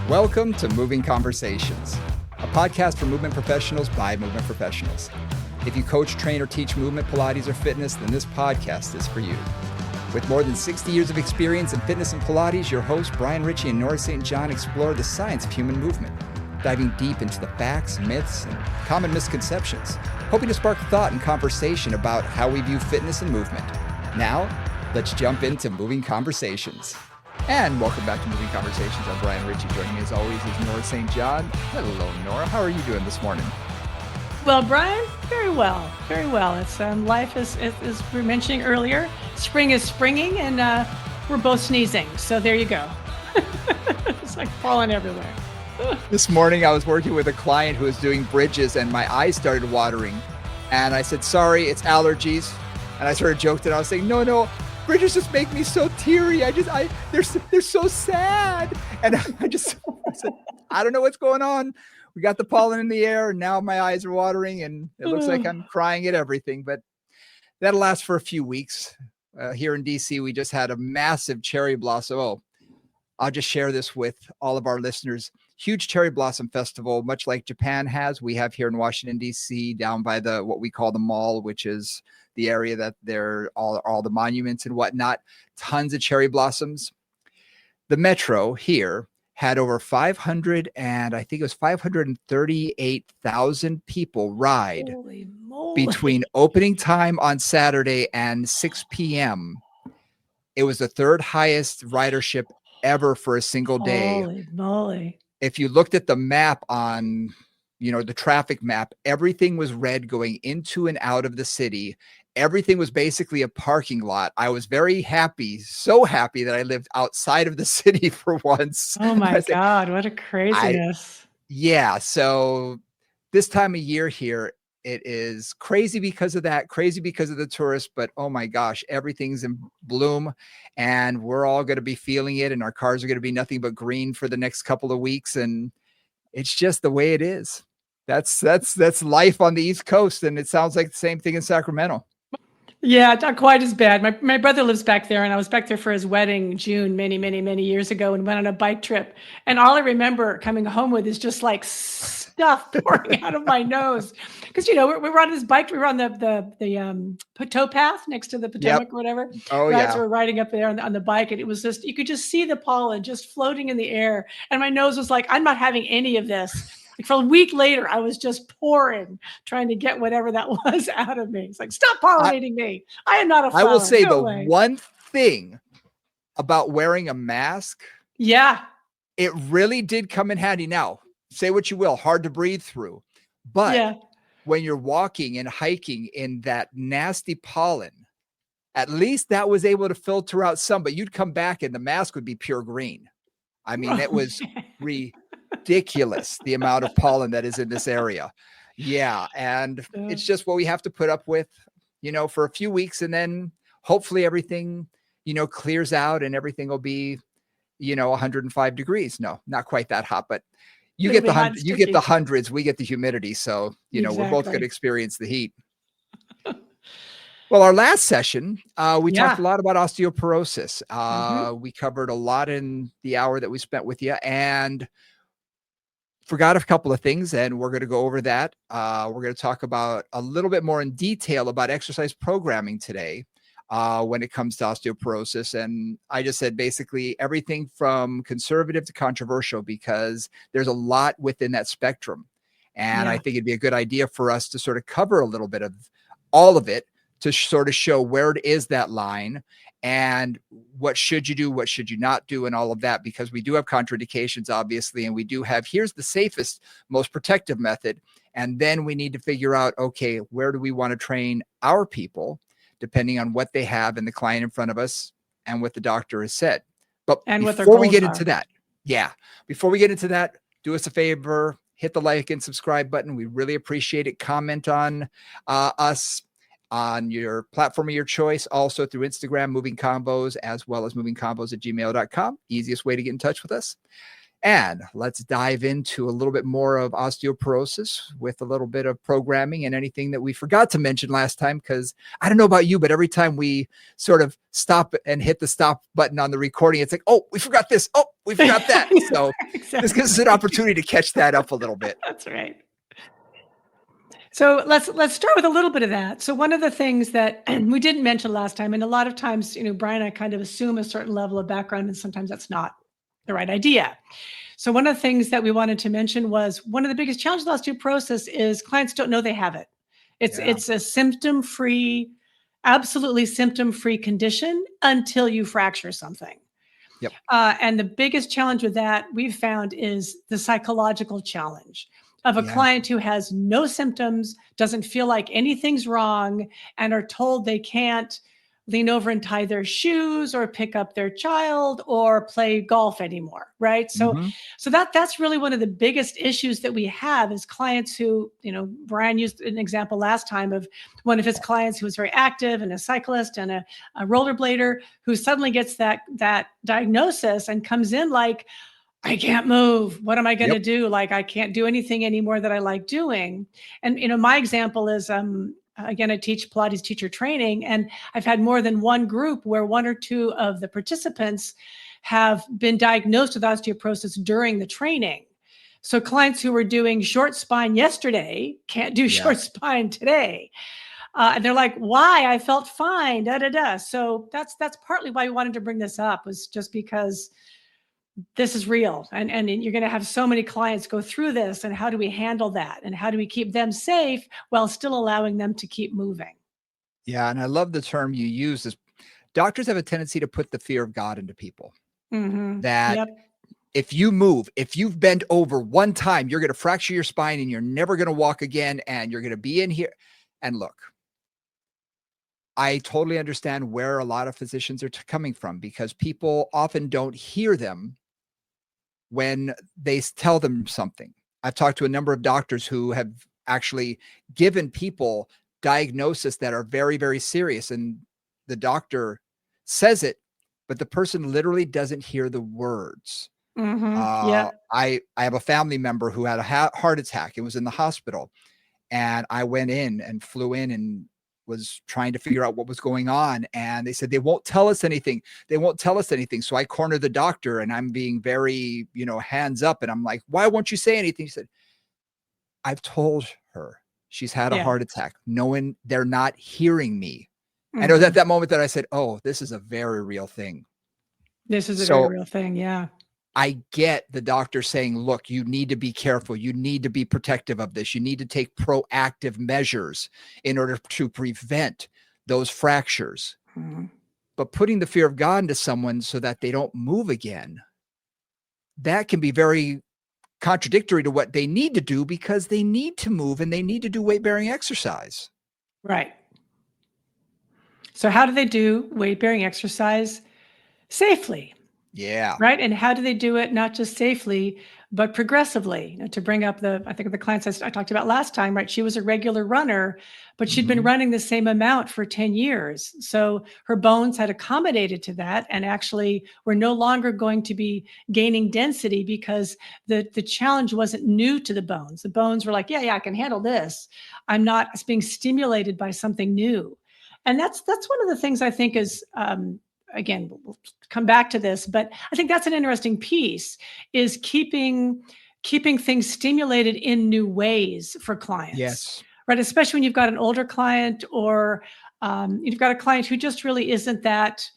Welcome to Moving Conversations, a podcast for movement professionals by movement professionals. If you coach, train, or teach movement, Pilates, or fitness, then this podcast is for you. With more than 60 years of experience in fitness and Pilates, your hosts, Brian Ritchie and Nora St. John, explore the science of human movement, diving deep into the facts, myths, and common misconceptions, hoping to spark thought and conversation about how we view fitness and movement. Now, let's jump into Moving Conversations. And welcome back to Moving Conversations. I'm Brian Ritchie. Joining me as always is Nora St. John. Hello, Nora. How are you doing this morning? Well, Brian, very well, very well. It's life is, as we were mentioning earlier, spring is springing, and we're both sneezing. So there you go. It's like falling everywhere. This morning, I was working with a client who was doing bridges, and my eyes started watering. And I said, "Sorry, it's allergies." And I sort of joked, and I was saying, "No, bridges just make me so teary. They're so sad." And I said, "I don't know what's going on. We got the pollen in the air, and now my eyes are watering, and it looks like I'm crying at everything." But that'll last for a few weeks. Here in DC, we just had a massive cherry blossom. Oh, I'll just share this with all of our listeners. Huge cherry blossom festival, much like Japan has. We have here in Washington, DC, down by what we call the mall, which is the area that there are all the monuments and whatnot. Tons of cherry blossoms. The metro here had over 538,000 people ride between opening time on Saturday and 6 p.m. It was the third highest ridership ever for a single day. Holy moly. If you looked at the map on, the traffic map, everything was red going into and out of the city. Everything was basically a parking lot. I was very happy, so happy that I lived outside of the city for once. Oh my God, what a craziness. So this time of year here, it is crazy because of that, crazy because of the tourists, but oh my gosh, everything's in bloom and we're all going to be feeling it, and our cars are going to be nothing but green for the next couple of weeks. And it's just the way it is. That's life on the East Coast. And it sounds like the same thing in Sacramento. Yeah, not quite as bad. My brother lives back there, and I was back there for his wedding in June many years ago, and went on a bike trip. And all I remember coming home with is just like stuff pouring out of my nose. Because, we were on this bike, we were on the towpath next to the Potomac or whatever. Oh, right? yeah. So we're riding up there on the bike, and it was just, you could just see the pollen just floating in the air. And my nose was like, I'm not having any of this. Like for a week later, I was just pouring, trying to get whatever that was out of me. It's like, stop pollinating me. I am not a flower. I will say way. One thing about wearing a mask. Yeah. It really did come in handy. Now, say what you will, hard to breathe through. But when you're walking and hiking in that nasty pollen, at least that was able to filter out some, but you'd come back and the mask would be pure green. I mean, it was ridiculous, the amount of pollen that is in this area. Yeah. And it's just what we have to put up with, for a few weeks. And then hopefully everything, clears out and everything will be, 105 degrees. No, not quite that hot, but you get the hundreds, we get the humidity. So, we're both going to experience the heat. Well, our last session, we talked a lot about osteoporosis. We covered a lot in the hour that we spent with you, and forgot a couple of things, and we're going to go over that. We're going to talk about a little bit more in detail about exercise programming today when it comes to osteoporosis. And I just said basically everything from conservative to controversial, because there's a lot within that spectrum. And I think it'd be a good idea for us to sort of cover a little bit of all of it, to sort of show where it is that line and what should you do, what should you not do, and all of that, because we do have contraindications, obviously, and we do have, here's the safest, most protective method. And then we need to figure out, okay, where do we want to train our people, depending on what they have and the client in front of us and what the doctor has said. But before we get into that, do us a favor, hit the like and subscribe button. We really appreciate it. Comment on us on your platform of your choice, also through Instagram, Moving Combos, as well as movingcombos@gmail.com. Easiest way to get in touch with us. And let's dive into a little bit more of osteoporosis with a little bit of programming and anything that we forgot to mention last time. Because I don't know about you, but every time we sort of stop and hit the stop button on the recording, it's like, oh, we forgot this. Oh, we forgot that. So Exactly. this gives us an opportunity to catch that up a little bit. That's right. So let's start with a little bit of that. So one of the things that we didn't mention last time, and a lot of times, Brian and I kind of assume a certain level of background, and sometimes that's not the right idea. So one of the things that we wanted to mention was one of the biggest challenges with osteoporosis is clients don't know they have it. It's a symptom-free, absolutely symptom-free condition until you fracture something. Yep. And the biggest challenge with that we've found is the psychological challenge of a client who has no symptoms, doesn't feel like anything's wrong, and are told they can't lean over and tie their shoes or pick up their child or play golf anymore, right? So that's really one of the biggest issues that we have is clients who, Brian used an example last time of one of his clients who was very active and a cyclist and a rollerblader who suddenly gets that diagnosis and comes in like, I can't move. What am I going to do? Like, I can't do anything anymore that I like doing. And, my example is, again, I teach Pilates teacher training, and I've had more than one group where one or two of the participants have been diagnosed with osteoporosis during the training. So clients who were doing short spine yesterday can't do short spine today. And they're like, why? I felt fine, da, da, da. So that's partly why we wanted to bring this up, was just because this is real. And you're going to have so many clients go through this. And how do we handle that? And how do we keep them safe while still allowing them to keep moving? Yeah. And I love the term you use is doctors have a tendency to put the fear of God into people. That if you move, if you've bent over one time, you're going to fracture your spine and you're never going to walk again. And you're going to be in here. And look, I totally understand where a lot of physicians are coming from, because people often don't hear them when they tell them something. I've talked to a number of doctors who have actually given people diagnoses that are very, very serious. And the doctor says it, but the person literally doesn't hear the words. I have a family member who had a heart attack. It was in the hospital. And I went in and flew in and was trying to figure out what was going on. And they said, they won't tell us anything. They won't tell us anything. So I cornered the doctor and I'm being very, hands up. And I'm like, why won't you say anything? He said, I've told her she's had a heart attack. Knowing they're not hearing me. And it was at that moment that I said, oh, this is a very real thing. This is a very real thing. Yeah. I get the doctor saying, look, you need to be careful. You need to be protective of this. You need to take proactive measures in order to prevent those fractures. But putting the fear of God into someone so that they don't move again, that can be very contradictory to what they need to do, because they need to move and they need to do weight-bearing exercise. Right. So how do they do weight-bearing exercise safely? Yeah. Right. And how do they do it? Not just safely, but progressively. To bring up I think of the clients I talked about last time, right? She was a regular runner, but she'd been running the same amount for 10 years. So her bones had accommodated to that and actually were no longer going to be gaining density, because the challenge wasn't new to the bones. The bones were like, yeah, I can handle this. I'm not being stimulated by something new. And that's one of the things I think is, again, we'll come back to this, but I think that's an interesting piece, is keeping things stimulated in new ways for clients. Yes. Right. Especially when you've got an older client, or you've got a client who just really isn't that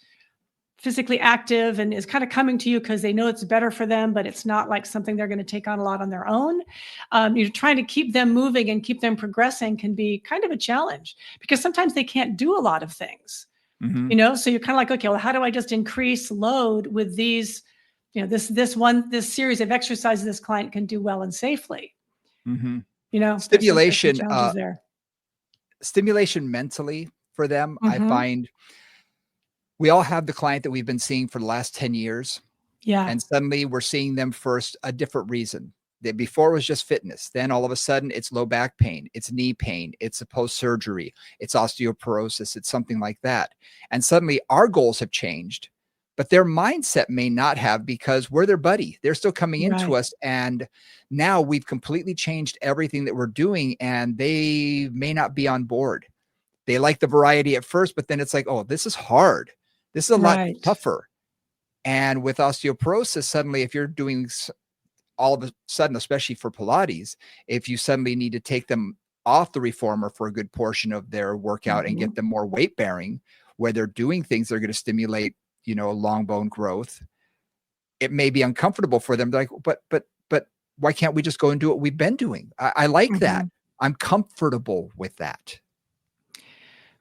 physically active and is kind of coming to you because they know it's better for them, but it's not like something they're going to take on a lot on their own. Trying to keep them moving and keep them progressing can be kind of a challenge, because sometimes they can't do a lot of things. So you're kind of like, okay, well, how do I just increase load with these, this series of exercises this client can do well and safely? Stimulation, challenges there. Stimulation mentally for them. I find we all have the client that we've been seeing for the last 10 years. Yeah. And suddenly we're seeing them for a different reason. Before it was just fitness. Then all of a sudden it's low back pain, it's knee pain, it's a post-surgery, it's osteoporosis, it's something like that. And suddenly our goals have changed, but their mindset may not have, because we're their buddy. They're still coming into Right. us. And now we've completely changed everything that we're doing, and they may not be on board. They like the variety at first, but then it's like, oh, this is hard. This is a lot Right. tougher. And with osteoporosis, suddenly, if you're doing all of a sudden, especially for Pilates, if you suddenly need to take them off the reformer for a good portion of their workout and get them more weight bearing, where they're doing things that are going to stimulate, long bone growth, it may be uncomfortable for them. They're like, but why can't we just go and do what we've been doing? I like that. I'm comfortable with that.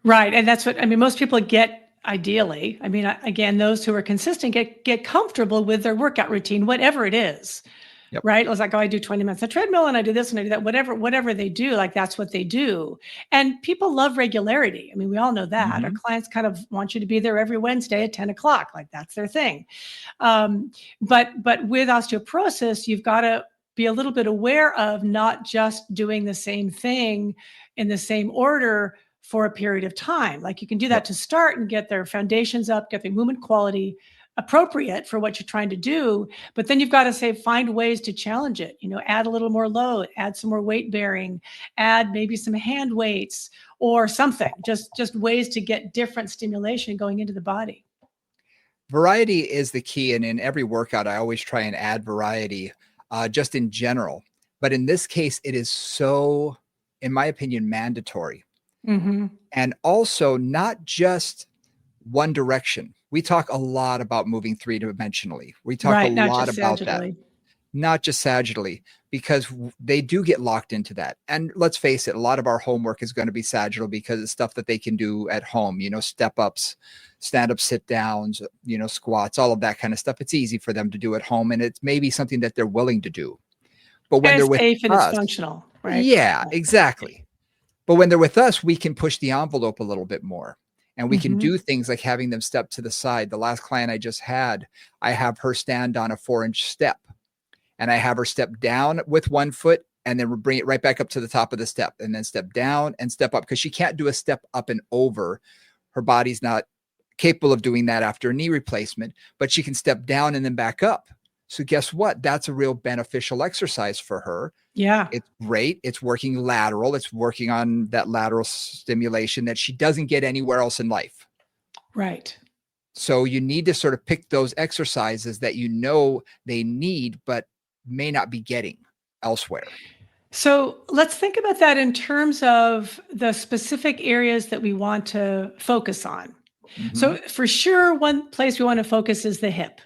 Right. And that's what, I mean, most people get ideally. I mean, again, those who are consistent get comfortable with their workout routine, whatever it is. Yep. Right. It was like, oh, I do 20 minutes of treadmill and I do this and I do that, whatever they do, like that's what they do. And people love regularity. I mean, we all know that. Our clients kind of want you to be there every Wednesday at 10 o'clock. Like that's their thing. But with osteoporosis, you've got to be a little bit aware of not just doing the same thing in the same order for a period of time. Like you can do that to start and get their foundations up, get their movement quality appropriate for what you're trying to do. But then you've got to find ways to challenge it, add a little more load, add some more weight bearing, add maybe some hand weights or something, just ways to get different stimulation going into the body. Variety is the key. And in every workout, I always try and add variety, just in general. But in this case, it is so, in my opinion, mandatory. And also not just one direction. We talk a lot about moving three-dimensionally. We talk a lot about that, not just sagittally, because they do get locked into that. And let's face it, a lot of our homework is going to be sagittal because it's stuff that they can do at home, step ups, stand up, sit downs, squats, all of that kind of stuff. It's easy for them to do at home. And it's maybe something that they're willing to do. But when they're with safe and us, it's functional, right? Yeah, exactly. But when they're with us, we can push the envelope a little bit more. And we can do things like having them step to the side. The last client I just had, I have her stand on a 4-inch step. And I have her step down with one foot and then bring it right back up to the top of the step and then step down and step up, because she can't do a step up and over. Her body's not capable of doing that after a knee replacement, but she can step down and then back up. So guess what? That's a real beneficial exercise for her. Yeah. It's great. It's working lateral. It's working on that lateral stimulation that she doesn't get anywhere else in life. Right. So you need to sort of pick those exercises that they need, but may not be getting elsewhere. So let's think about that in terms of the specific areas that we want to focus on. So for sure, one place we want to focus is the hip.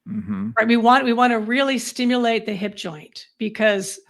Right. We want to really stimulate the hip joint because,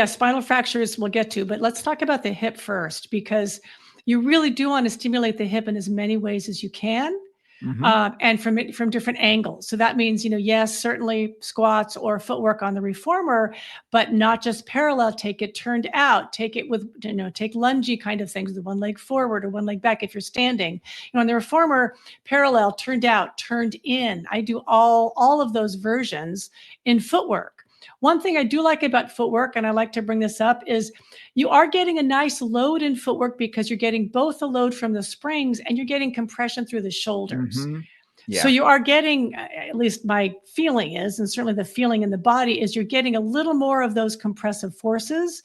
spinal fractures we'll get to, but let's talk about the hip first, because you really do want to stimulate the hip in as many ways as you can. And from different angles. So that means, yes, certainly squats or footwork on the reformer, but not just parallel, take it turned out, take it with, take lungy kind of things, the one leg forward or one leg back if you're standing. On the reformer, parallel, turned out, turned in. I do all of those versions in footwork. One thing I do like about footwork, and I like to bring this up, is you are getting a nice load in footwork because you're getting both the load from the springs and you're getting compression through the shoulders. So you are getting, at least my feeling is, and certainly the feeling in the body is, you're getting a little more of those compressive forces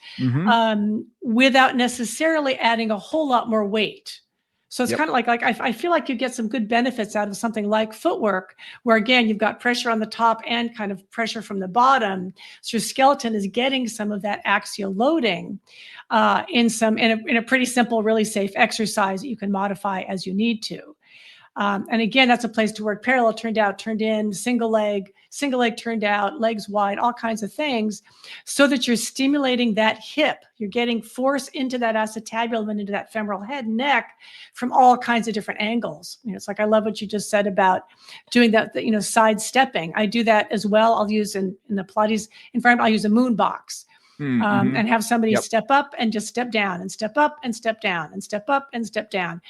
without necessarily adding a whole lot more weight. So it's kind of like I feel like you get some good benefits out of something like footwork, where again, you've got pressure on the top and kind of pressure from the bottom. So your skeleton is getting some of that axial loading in a pretty simple, really safe exercise that you can modify as you need to. And again, that's a place to work parallel, turned out, turned in, single leg turned out, legs wide, all kinds of things, so that you're stimulating that hip. You're getting force into that acetabulum and into that femoral head and neck from all kinds of different angles. It's like, I love what you just said about doing that, side stepping. I do that as well. I'll use in the Pilates environment, I'll use a moon box. And have somebody step up and just step down and step up and step down and step up and step down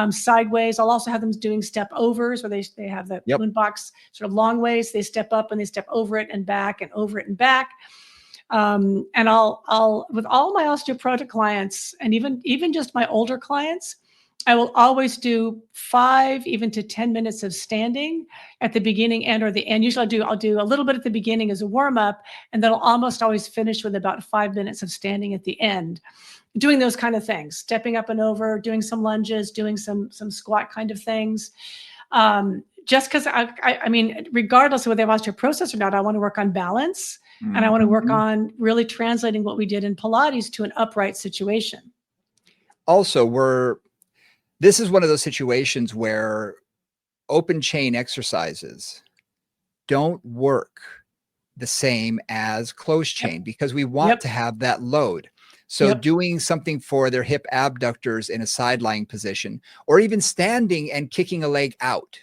sideways. I'll also have them doing step overs, where they have the moon box sort of long ways. They step up and they step over it and back and over it and back. And I'll with all my osteoporotic clients, and even just my older clients, I will always do 5 even to 10 minutes of standing at the beginning and or the end. Usually I'll do a little bit at the beginning as a warm up, and then I'll almost always finish with about 5 minutes of standing at the end. Doing those kind of things, stepping up and over, doing some lunges, doing some squat kind of things. Just because I mean, regardless of whether they have osteoporosis or not, I want to work on balance, and I want to work on really translating what we did in Pilates to an upright situation. Also, this is one of those situations where open chain exercises don't work the same as closed chain because we want to have that load. So doing something for their hip abductors in a side lying position, or even standing and kicking a leg out.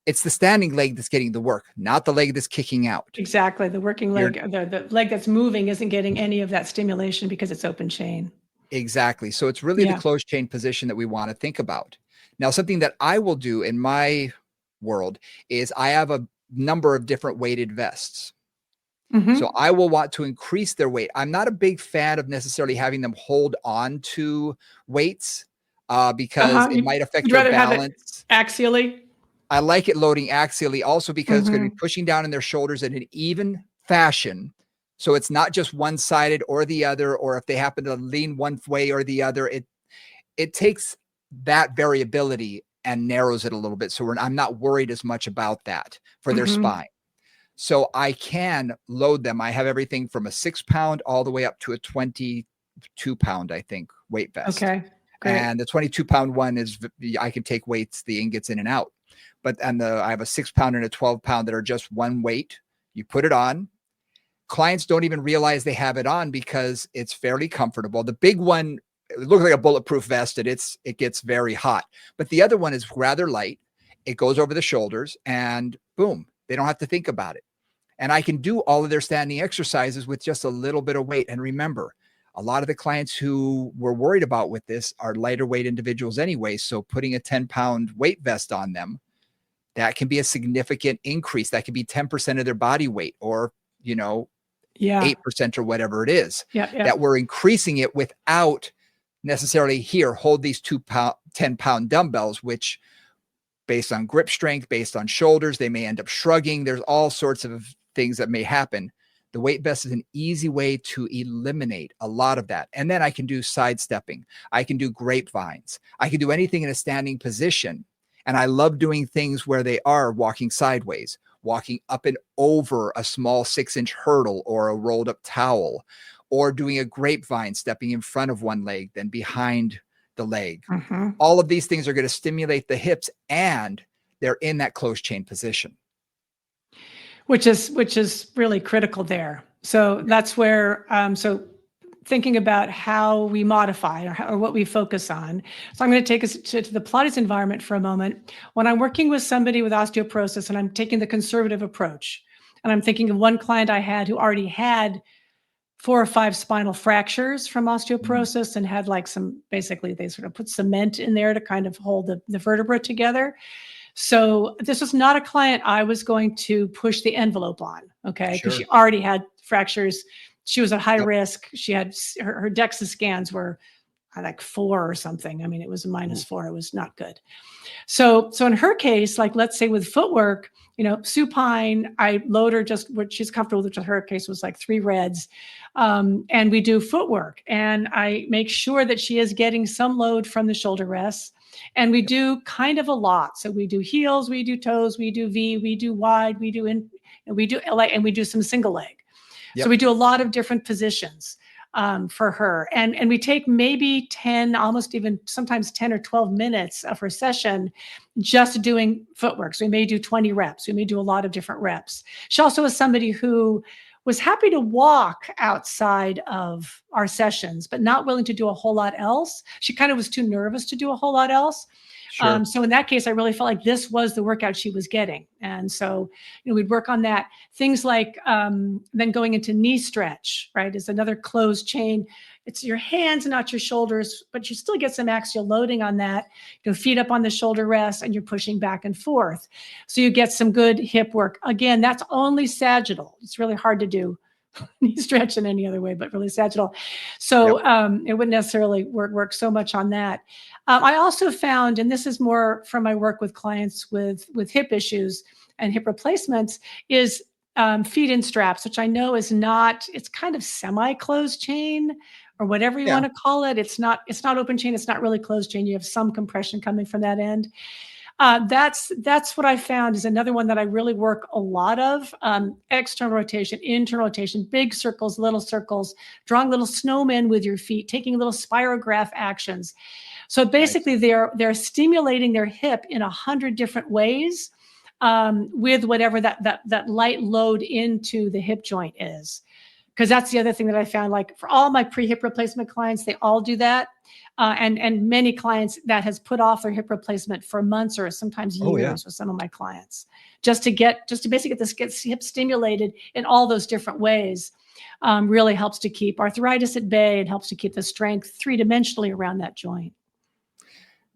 It's the standing leg that's getting the work, not the leg that's kicking out. Exactly. The working leg, the leg that's moving isn't getting any of that stimulation because it's open chain. Exactly. So it's really the closed chain position that we want to think about. Now, something that I will do in my world is I have a number of different weighted vests. So I will want to increase their weight. I'm not a big fan of necessarily having them hold on to weights because it might affect their balance. Axially. I like it loading axially also because it's going to be pushing down in their shoulders in an even fashion. So it's not just one-sided or the other, or if they happen to lean one way or the other, it takes that variability and narrows it a little bit. So I'm not worried as much about that for their spine. So I can load them. I have everything from a 6-pound all the way up to a 22-pound, I think, weight vest. Okay. Great. And the 22-pound one is, I can take weights, the ingots in and out. But I have a 6-pound and a 12-pound that are just one weight. You put it on. Clients don't even realize they have it on because it's fairly comfortable. The big one, it looks like a bulletproof vest, and it gets very hot. But the other one is rather light. It goes over the shoulders, and boom, they don't have to think about it. And I can do all of their standing exercises with just a little bit of weight. And remember, a lot of the clients who we're worried about with this are lighter weight individuals anyway. So putting a 10-pound weight vest on them, that can be a significant increase. That could be 10% of their body weight, or, 8% or whatever it is, that we're increasing it without necessarily hold these 10-pound dumbbells, which based on grip strength, based on shoulders, they may end up shrugging. There's all sorts of things that may happen. The weight vest is an easy way to eliminate a lot of that. And then I can do sidestepping. I can do grapevines. I can do anything in a standing position. And I love doing things where they are walking sideways, walking up and over a small 6-inch hurdle or a rolled up towel, or doing a grapevine, stepping in front of one leg, then behind the leg. All of these things are going to stimulate the hips, and they're in that closed chain position. Which is really critical there. So that's where, so thinking about how we modify or what we focus on. So I'm going to take us to the Pilates environment for a moment. When I'm working with somebody with osteoporosis and I'm taking the conservative approach, and I'm thinking of one client I had who already had 4 or 5 spinal fractures from osteoporosis and had basically they sort of put cement in there to kind of hold the vertebra together. So this was not a client I was going to push the envelope on, okay? Because she already had fractures. She was at high risk. She had her DEXA scans were like 4 or something. I mean, it was a -4. It was not good. So in her case, like let's say with footwork, supine, I load her just what she's comfortable with. Her case was like 3 reds. And we do footwork, and I make sure that she is getting some load from the shoulder rests. And we do kind of a lot. So we do heels, we do toes, we do V, we do wide, we do in, and we do LA, and we do some single leg. So we do a lot of different positions for her. And we take maybe 10, almost even sometimes 10 or 12 minutes of her session just doing footwork. So we may do 20 reps. We may do a lot of different reps. She also is somebody who was happy to walk outside of our sessions, but not willing to do a whole lot else. She kind of was too nervous to do a whole lot else. So in that case, I really felt like this was the workout she was getting. And so, we'd work on that. Things like then going into knee stretch, right, is another closed chain. It's your hands, not your shoulders, but you still get some axial loading on that. Feet up on the shoulder rest, and you're pushing back and forth. So you get some good hip work. Again, that's only sagittal. It's really hard to do knee stretch in any other way, but really sagittal. So it wouldn't necessarily work so much on that. I also found, and this is more from my work with clients with hip issues and hip replacements, is feed-in straps, which I know is not, it's kind of semi-closed chain or whatever you want to call it. It's not open chain. It's not really closed chain. You have some compression coming from that end. That's what I found is another one that I really work a lot of. External rotation, internal rotation, big circles, little circles, drawing little snowmen with your feet, taking little spirograph actions. So basically they're stimulating their hip in 100 different ways with whatever that light load into the hip joint is. Because that's the other thing that I found, like for all my pre-hip replacement clients, they all do that. And many clients that has put off their hip replacement for months or sometimes years with some of my clients, just to basically get this hip stimulated in all those different ways, really helps to keep arthritis at bay. It helps to keep the strength three-dimensionally around that joint.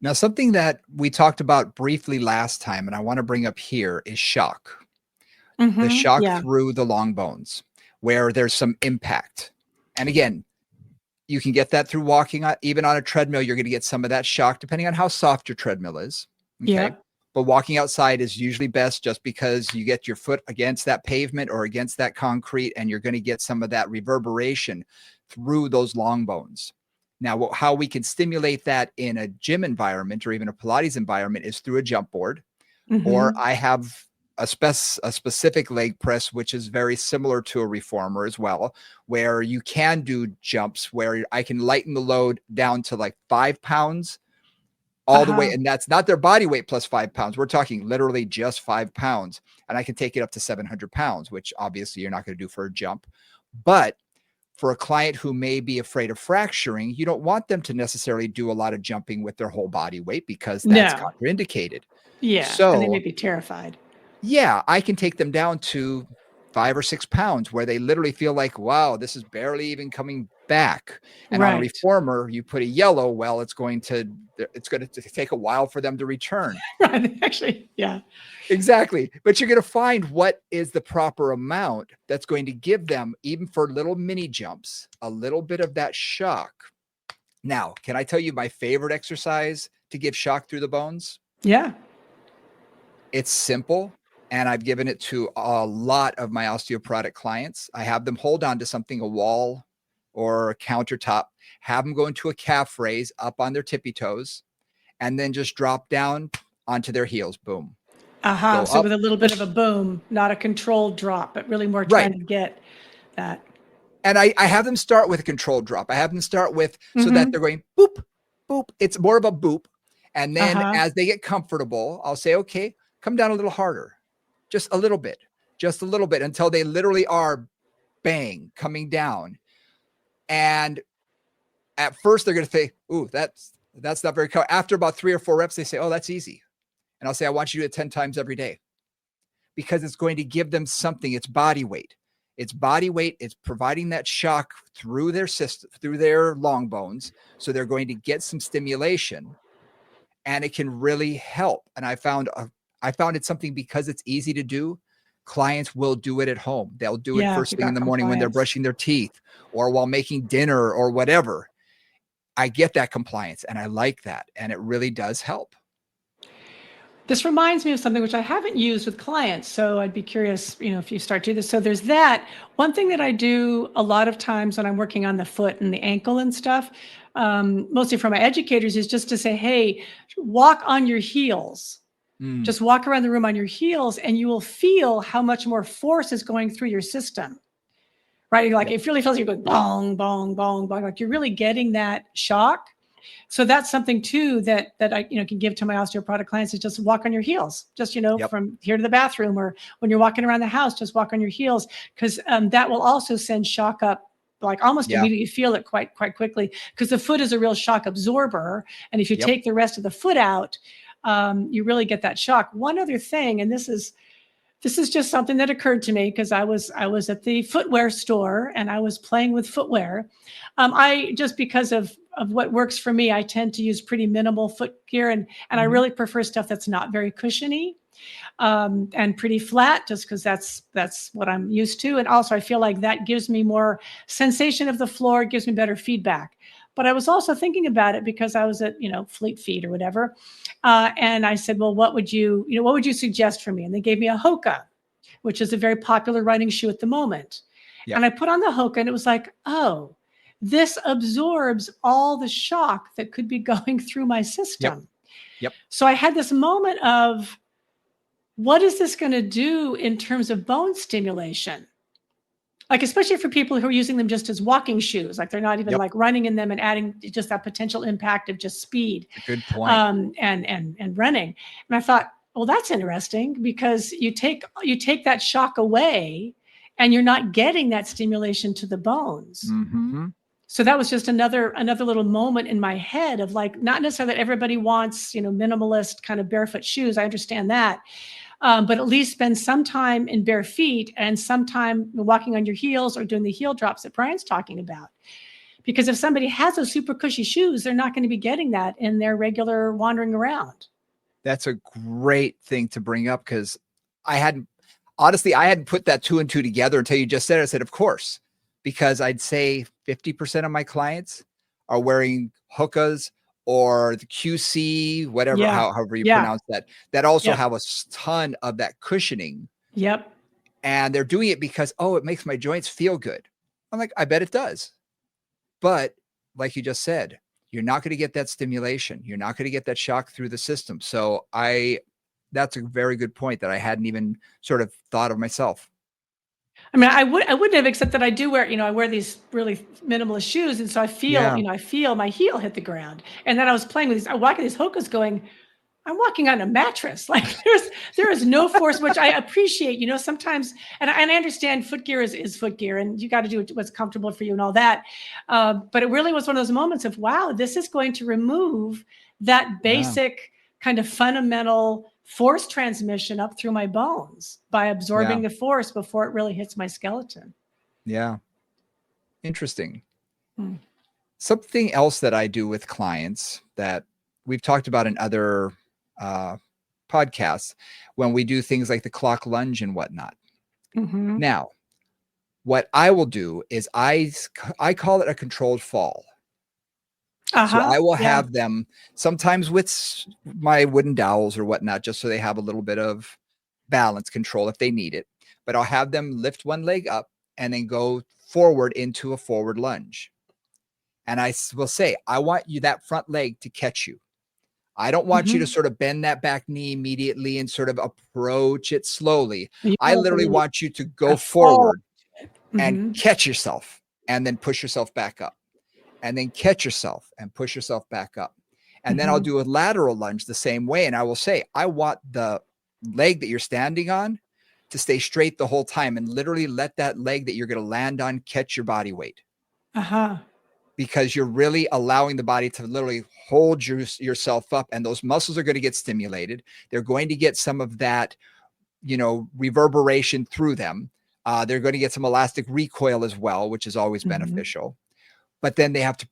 Now, something that we talked about briefly last time, and I want to bring up here, is shock. The shock through the long bones, where there's some impact. And again, you can get that through walking. Even on a treadmill, you're going to get some of that shock, depending on how soft your treadmill is. Okay? Yeah. But walking outside is usually best, just because you get your foot against that pavement or against that concrete, and you're going to get some of that reverberation through those long bones. Now, how we can stimulate that in a gym environment or even a Pilates environment is through a jump board, or I have a specific leg press, which is very similar to a reformer as well, where you can do jumps where I can lighten the load down to like 5 pounds all the way. And that's not their body weight plus 5 pounds. We're talking literally just 5 pounds. And I can take it up to 700 pounds, which obviously you're not going to do for a jump. But for a client who may be afraid of fracturing, you don't want them to necessarily do a lot of jumping with their whole body weight, because that's contraindicated. Yeah. So, and they may be terrified. Yeah, I can take them down to 5 or 6 pounds where they literally feel like, wow, this is barely even coming back. And on a reformer, you put a yellow, well, it's going to take a while for them to return. Actually, yeah. Exactly. But you're going to find what is the proper amount that's going to give them, even for little mini jumps, a little bit of that shock. Now, can I tell you my favorite exercise to give shock through the bones? Yeah. It's simple. And I've given it to a lot of my osteoporotic clients. I have them hold on to something, a wall or a countertop, have them go into a calf raise up on their tippy toes, and then just drop down onto their heels. Boom. So with a little bit of a boom, not a controlled drop, but really more trying to get that. And I have them start with a controlled drop. I have them start with so that they're going boop, boop. It's more of a boop. And then as they get comfortable, I'll say, okay, come down a little harder. Just a little bit until they literally are bang coming down. And at first they're going to say, ooh, that's not very cool. After about 3 or 4 reps, they say, oh, that's easy. And I'll say, I want you to do it 10 times every day, because it's going to give them something. It's body weight. It's providing that shock through their system, through their long bones. So they're going to get some stimulation, and it can really help. And I found it's something, because it's easy to do. Clients will do it at home. They'll do it first thing in the morning when they're brushing their teeth or while making dinner or whatever. I get that compliance, and I like that. And it really does help. This reminds me of something which I haven't used with clients. So I'd be curious, if you start to do this. So there's that. One thing that I do a lot of times when I'm working on the foot and the ankle and stuff, mostly for my educators, is just to say, hey, walk on your heels. Just walk around the room on your heels, and you will feel how much more force is going through your system, right? You're like, it really feels like you're going bong, bong, bong, bong, like you're really getting that shock. So that's something too that I can give to my osteoporotic clients, is just walk on your heels, just from here to the bathroom, or when you're walking around the house, just walk on your heels, because that will also send shock up. Like almost immediately, you feel it quite quickly, because the foot is a real shock absorber, and if you take the rest of the foot out, you really get that shock. One other thing, and this is just something that occurred to me, because I was at the footwear store and I was playing with footwear. I just, because of what works for me, I tend to use pretty minimal foot gear, and I really prefer stuff that's not very cushiony. and pretty flat, just because that's what I'm used to. And also, I feel like that gives me more sensation of the floor, gives me better feedback. But I was also thinking about it because I was at, Fleet Feet or whatever. And I said, well, what would you suggest for me? And they gave me a Hoka, which is a very popular running shoe at the moment. Yep. And I put on the Hoka and it was like, oh, this absorbs all the shock that could be going through my system. Yep. So I had this moment of, what is this going to do in terms of bone stimulation? Like, especially for people who are using them just as walking shoes, like they're not even like running in them and adding just that potential impact of just speed. Good point. And running. And I thought, well, that's interesting, because you take that shock away and you're not getting that stimulation to the bones. Mm-hmm. So that was just another little moment in my head of like, not necessarily that everybody wants, minimalist kind of barefoot shoes. I understand that. But at least spend some time in bare feet and some time walking on your heels or doing the heel drops that Brian's talking about. Because if somebody has those super cushy shoes, they're not going to be getting that in their regular wandering around. That's a great thing to bring up, because I hadn't put that 2 and 2 together until you just said it. I said, of course, because I'd say 50% of my clients are wearing Hokas or the QC, whatever, however you pronounce that also have a ton of that cushioning. Yep. And they're doing it because, it makes my joints feel good. I'm like, I bet it does. But like you just said, you're not going to get that stimulation. You're not going to get that shock through the system. So that's a very good point that I hadn't even sort of thought of myself. I mean, I wouldn't have, except that I do wear, I wear these really minimalist shoes. And so I feel, I feel my heel hit the ground. And then I was playing with these, I walk in these Hokas going, I'm walking on a mattress. Like there is no force, which I appreciate, sometimes, and I understand foot gear is foot gear and you got to do what's comfortable for you and all that. But it really was one of those moments of, wow, this is going to remove that basic kind of fundamental force transmission up through my bones by absorbing the force before it really hits my skeleton. Yeah. Interesting. Something else that I do with clients that we've talked about in other podcasts, when we do things like the clock lunge and whatnot. Mm-hmm. Now, what I will do is I call it a controlled fall. So I will have them sometimes with my wooden dowels or whatnot, just so they have a little bit of balance control if they need it. But I'll have them lift one leg up and then go forward into a forward lunge. And I will say, I want that front leg to catch you. I don't want you to sort of bend that back knee immediately and sort of approach it slowly. I literally want you to go forward and catch yourself and then push yourself back up. And then catch yourself and push yourself back up. And then I'll do a lateral lunge the same way. And I will say, I want the leg that you're standing on to stay straight the whole time, and literally let that leg that you're going to land on catch your body weight. Because you're really allowing the body to literally hold yourself up, and those muscles are going to get stimulated. They're going to get some of that, reverberation through them. They're going to get some elastic recoil as well, which is always beneficial. But then they have to,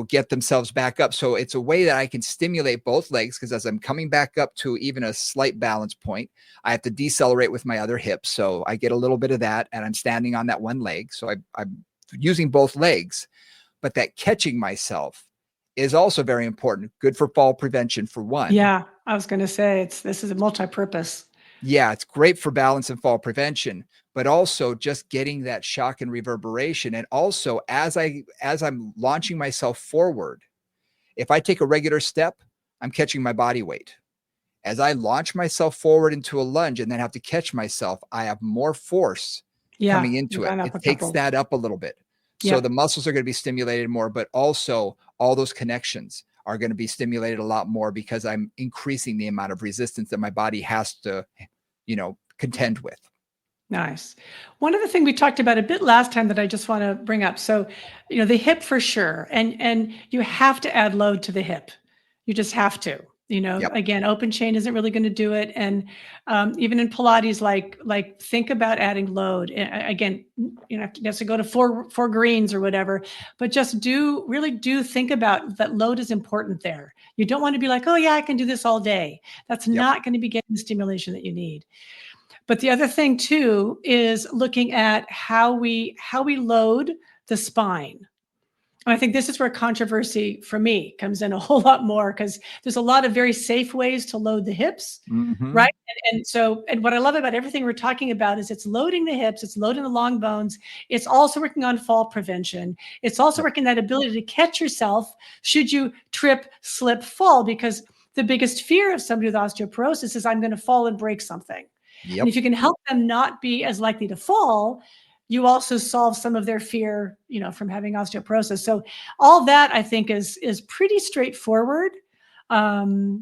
get themselves back up. So it's a way that I can stimulate both legs, because as I'm coming back up to even a slight balance point, I have to decelerate with my other hip. So I get a little bit of that, and I'm standing on that one leg. So I'm using both legs, but that catching myself is also very important. Good for fall prevention, for one. Yeah, I was going to say this is a multi-purpose. Yeah, it's great for balance and fall prevention, but also just getting that shock and reverberation. And also, as I'm launching myself forward, if I take a regular step, I'm catching my body weight. As I launch myself forward into a lunge and then have to catch myself, I have more force coming into it. It takes that up a little bit. So the muscles are going to be stimulated more, but also all those connections are going to be stimulated a lot more, because I'm increasing the amount of resistance that my body has to, contend with. Nice. One other thing we talked about a bit last time that I just want to bring up. So, the hip for sure. And you have to add load to the hip. You just have to. Yep. Again, open chain isn't really going to do it. And even in Pilates, like think about adding load. Again, you have to go to four greens or whatever, but just really do think about that load is important there. You don't want to be like, oh yeah, I can do this all day. That's not going to be getting the stimulation that you need. But the other thing too is looking at how we load the spine. And I think this is where controversy for me comes in a whole lot more, because there's a lot of very safe ways to load the hips, right? And what I love about everything we're talking about is it's loading the hips, it's loading the long bones, it's also working on fall prevention. It's also working that ability to catch yourself should you trip, slip, fall, because the biggest fear of somebody with osteoporosis is I'm going to fall and break something. And if you can help them not be as likely to fall, you also solve some of their fear, from having osteoporosis. So all that I think is pretty straightforward. Anyway,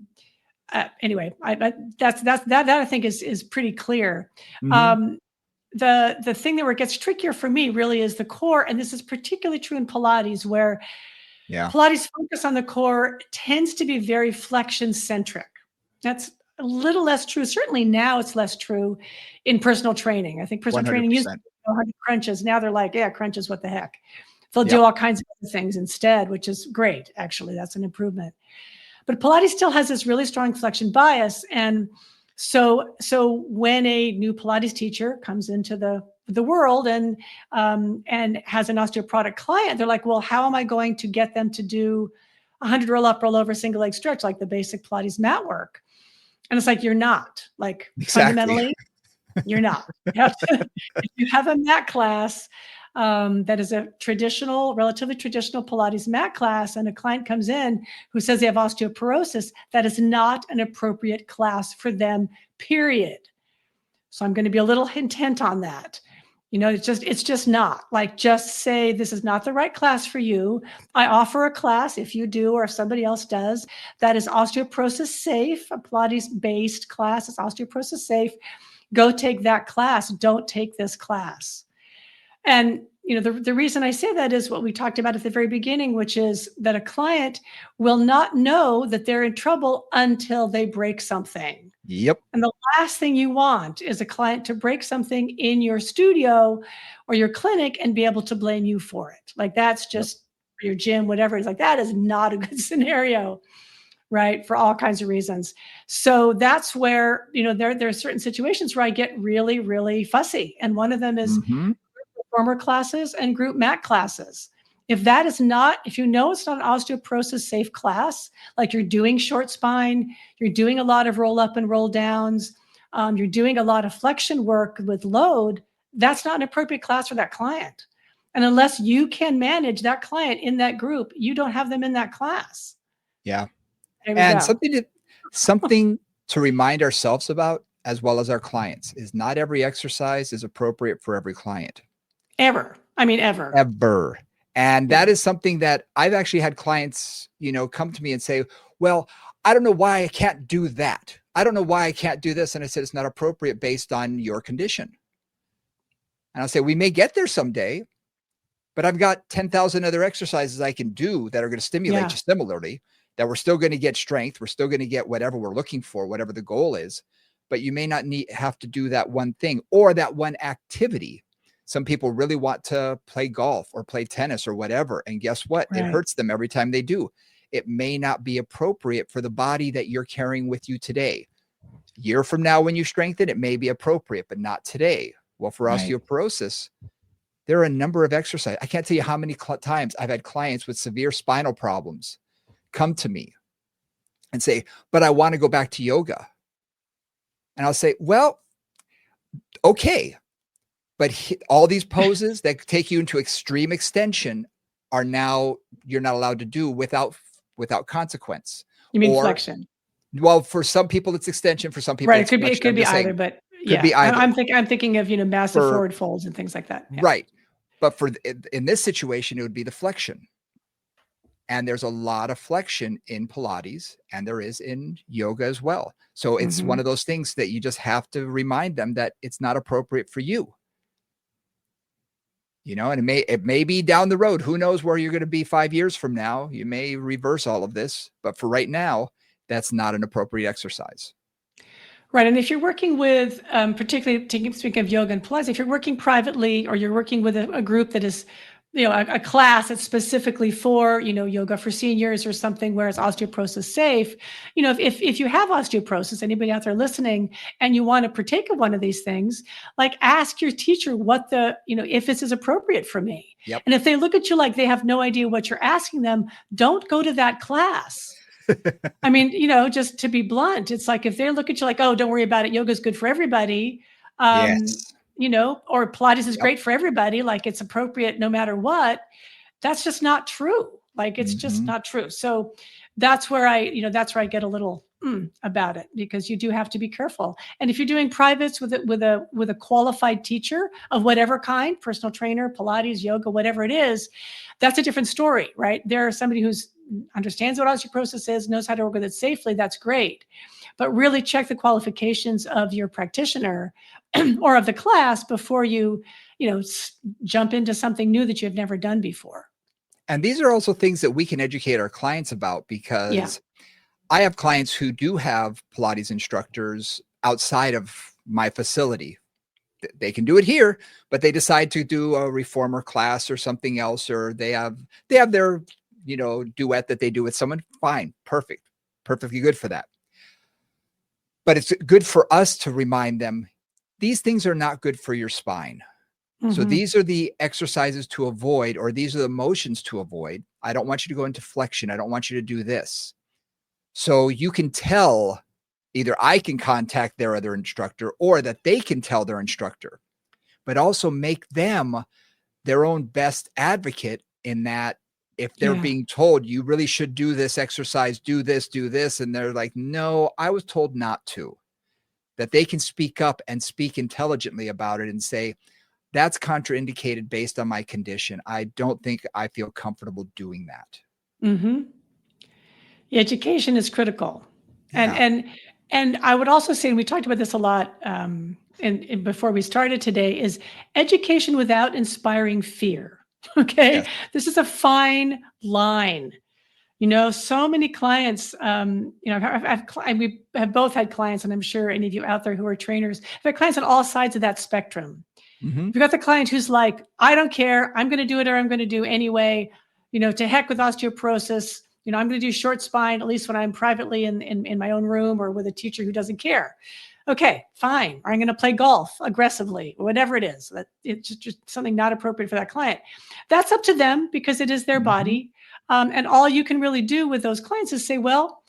that I think is pretty clear. The thing that where it gets trickier for me really is the core, and this is particularly true in Pilates, where Pilates focus on the core tends to be very flexion centric. That's a little less true. Certainly now it's less true in personal training. I think personal training used to be 100 crunches. Now they're like, yeah, crunches, what the heck? They'll do all kinds of other things instead, which is great. Actually, that's an improvement. But Pilates still has this really strong flexion bias. And so when a new Pilates teacher comes into the world and has an osteoporotic client, they're like, well, how am I going to get them to do 100 roll up, roll over, single leg stretch, like the basic Pilates mat work? And it's like, you're not. Like, fundamentally, you're not. If you have a mat class that is a relatively traditional Pilates mat class, and a client comes in who says they have osteoporosis, that is not an appropriate class for them, period. So I'm going to be a little intent on that. It's just not. Like, just say this is not the right class for you. I offer a class, if you do or if somebody else does, that is osteoporosis safe, a Pilates-based class. It's osteoporosis safe. Go take that class. Don't take this class. And the reason I say that is what we talked about at the very beginning, which is that a client will not know that they're in trouble until they break something. And the last thing you want is a client to break something in your studio or your clinic and be able to blame you for it. Like, that's just your gym, whatever. It's like, that is not a good scenario, right? For all kinds of reasons. So that's where, there are certain situations where I get really, really fussy. And one of them is reformer classes and group mat classes. If it's not an osteoporosis safe class, like you're doing short spine, you're doing a lot of roll up and roll downs, you're doing a lot of flexion work with load, that's not an appropriate class for that client. And unless you can manage that client in that group, you don't have them in that class. And something to remind ourselves about, as well as our clients, is not every exercise is appropriate for every client. Ever. And that is something that I've actually had clients, come to me and say, well, I don't know why I can't do that. I don't know why I can't do this. And I said, it's not appropriate based on your condition. And I'll say, we may get there someday, but I've got 10,000 other exercises I can do that are going to stimulate you similarly, that we're still going to get strength. We're still going to get whatever we're looking for, whatever the goal is, but you may not have to do that one thing or that one activity. Some people really want to play golf or play tennis or whatever. And guess what? It hurts them every time they do. It may not be appropriate for the body that you're carrying with you today. A year from now, when you strengthen, it may be appropriate, but not today. Well, for osteoporosis, there are a number of exercises. I can't tell you how many times I've had clients with severe spinal problems come to me and say, but I want to go back to yoga. And I'll say, well, okay. But all these poses that take you into extreme extension are now, you're not allowed to do without consequence. You mean flexion? Well, for some people it's extension. For some people, it could be either. But I'm thinking of massive forward folds and things like that. Right. But in this situation, it would be the flexion. And there's a lot of flexion in Pilates, and there is in yoga as well. So it's one of those things that you just have to remind them that it's not appropriate for you. And it may be down the road. Who knows where you're going to be 5 years from now? You may reverse all of this, but for right now, that's not an appropriate exercise. Right. And if you're working with, particularly speaking of yoga and Pilates, if you're working privately or you're working with a group that is, a class that's specifically for, yoga for seniors or something where it's osteoporosis safe, if you have osteoporosis, anybody out there listening, and you want to partake of one of these things, like ask your teacher what if this is appropriate for me. Yep. And if they look at you like they have no idea what you're asking them, don't go to that class. I mean, just to be blunt, it's like if they look at you like, oh, don't worry about it, yoga's good for everybody, Yes. or Pilates is Yep. great for everybody, like it's appropriate no matter what. That's just not true. Like it's just not true. So that's where I get a little about it, because you do have to be careful. And if you're doing privates with a qualified teacher of whatever kind, personal trainer, Pilates, yoga, whatever it is, that's a different story, right? There's somebody who's understands what osteoporosis is, knows how to work with it safely. That's great. But really check the qualifications of your practitioner or of the class before you jump into something new that you've never done before. And these are also things that we can educate our clients about, because I have clients who do have Pilates instructors outside of my facility. They can do it here, but they decide to do a reformer class or something else, or they have their duet that they do with someone. Fine, perfectly good for that. But it's good for us to remind them these things are not good for your spine. So these are the exercises to avoid, or these are the motions to avoid. I don't want you to go into flexion. I don't want you to do this. So you can tell, either I can contact their other instructor or that they can tell their instructor, but also make them their own best advocate in that if they're being told you really should do this exercise, do this, and they're like, no, I was told not to, that they can speak up and speak intelligently about it and say, that's contraindicated based on my condition. I don't think I feel comfortable doing that. Education is critical. Yeah. And I would also say, and we talked about this a lot and before we started today, is education without inspiring fear. Okay. Yes. This is a fine line. So many clients, we have both had clients, and I'm sure any of you out there who are trainers have had clients on all sides of that spectrum. You've got the client who's like, I don't care. I'm going to do it, or I'm going to do anyway, to heck with osteoporosis. I'm going to do short spine, at least when I'm privately in my own room or with a teacher who doesn't care. Okay, fine. Or I'm going to play golf aggressively, whatever it is. That it's just something not appropriate for that client. That's up to them, because it is their body. And all you can really do with those clients is say, well,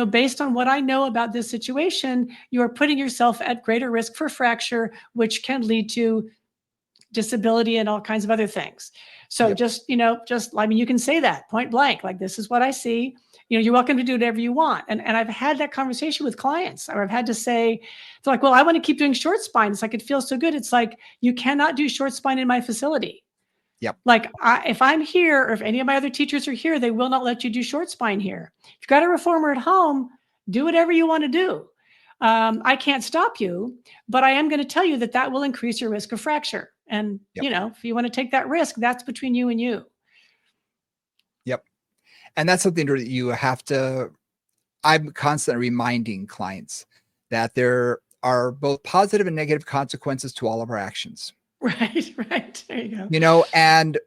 based on what I know about this situation, you are putting yourself at greater risk for fracture, which can lead to disability and all kinds of other things. So you can say that point blank, like, this is what I see. You're welcome to do whatever you want. And I've had that conversation with clients, or I've had to say, they're like, well, I want to keep doing short spine. It's like, it feels so good. It's like, you cannot do short spine in my facility. Yep. Like, if I'm here, or if any of my other teachers are here, they will not let you do short spine here. If you've got a reformer at home, do whatever you want to do. I can't stop you, but I am going to tell you that will increase your risk of fracture. And, if you want to take that risk, that's between you and you. Yep. And that's something that you have to, I'm constantly reminding clients that there are both positive and negative consequences to all of our actions. Right. There you go. And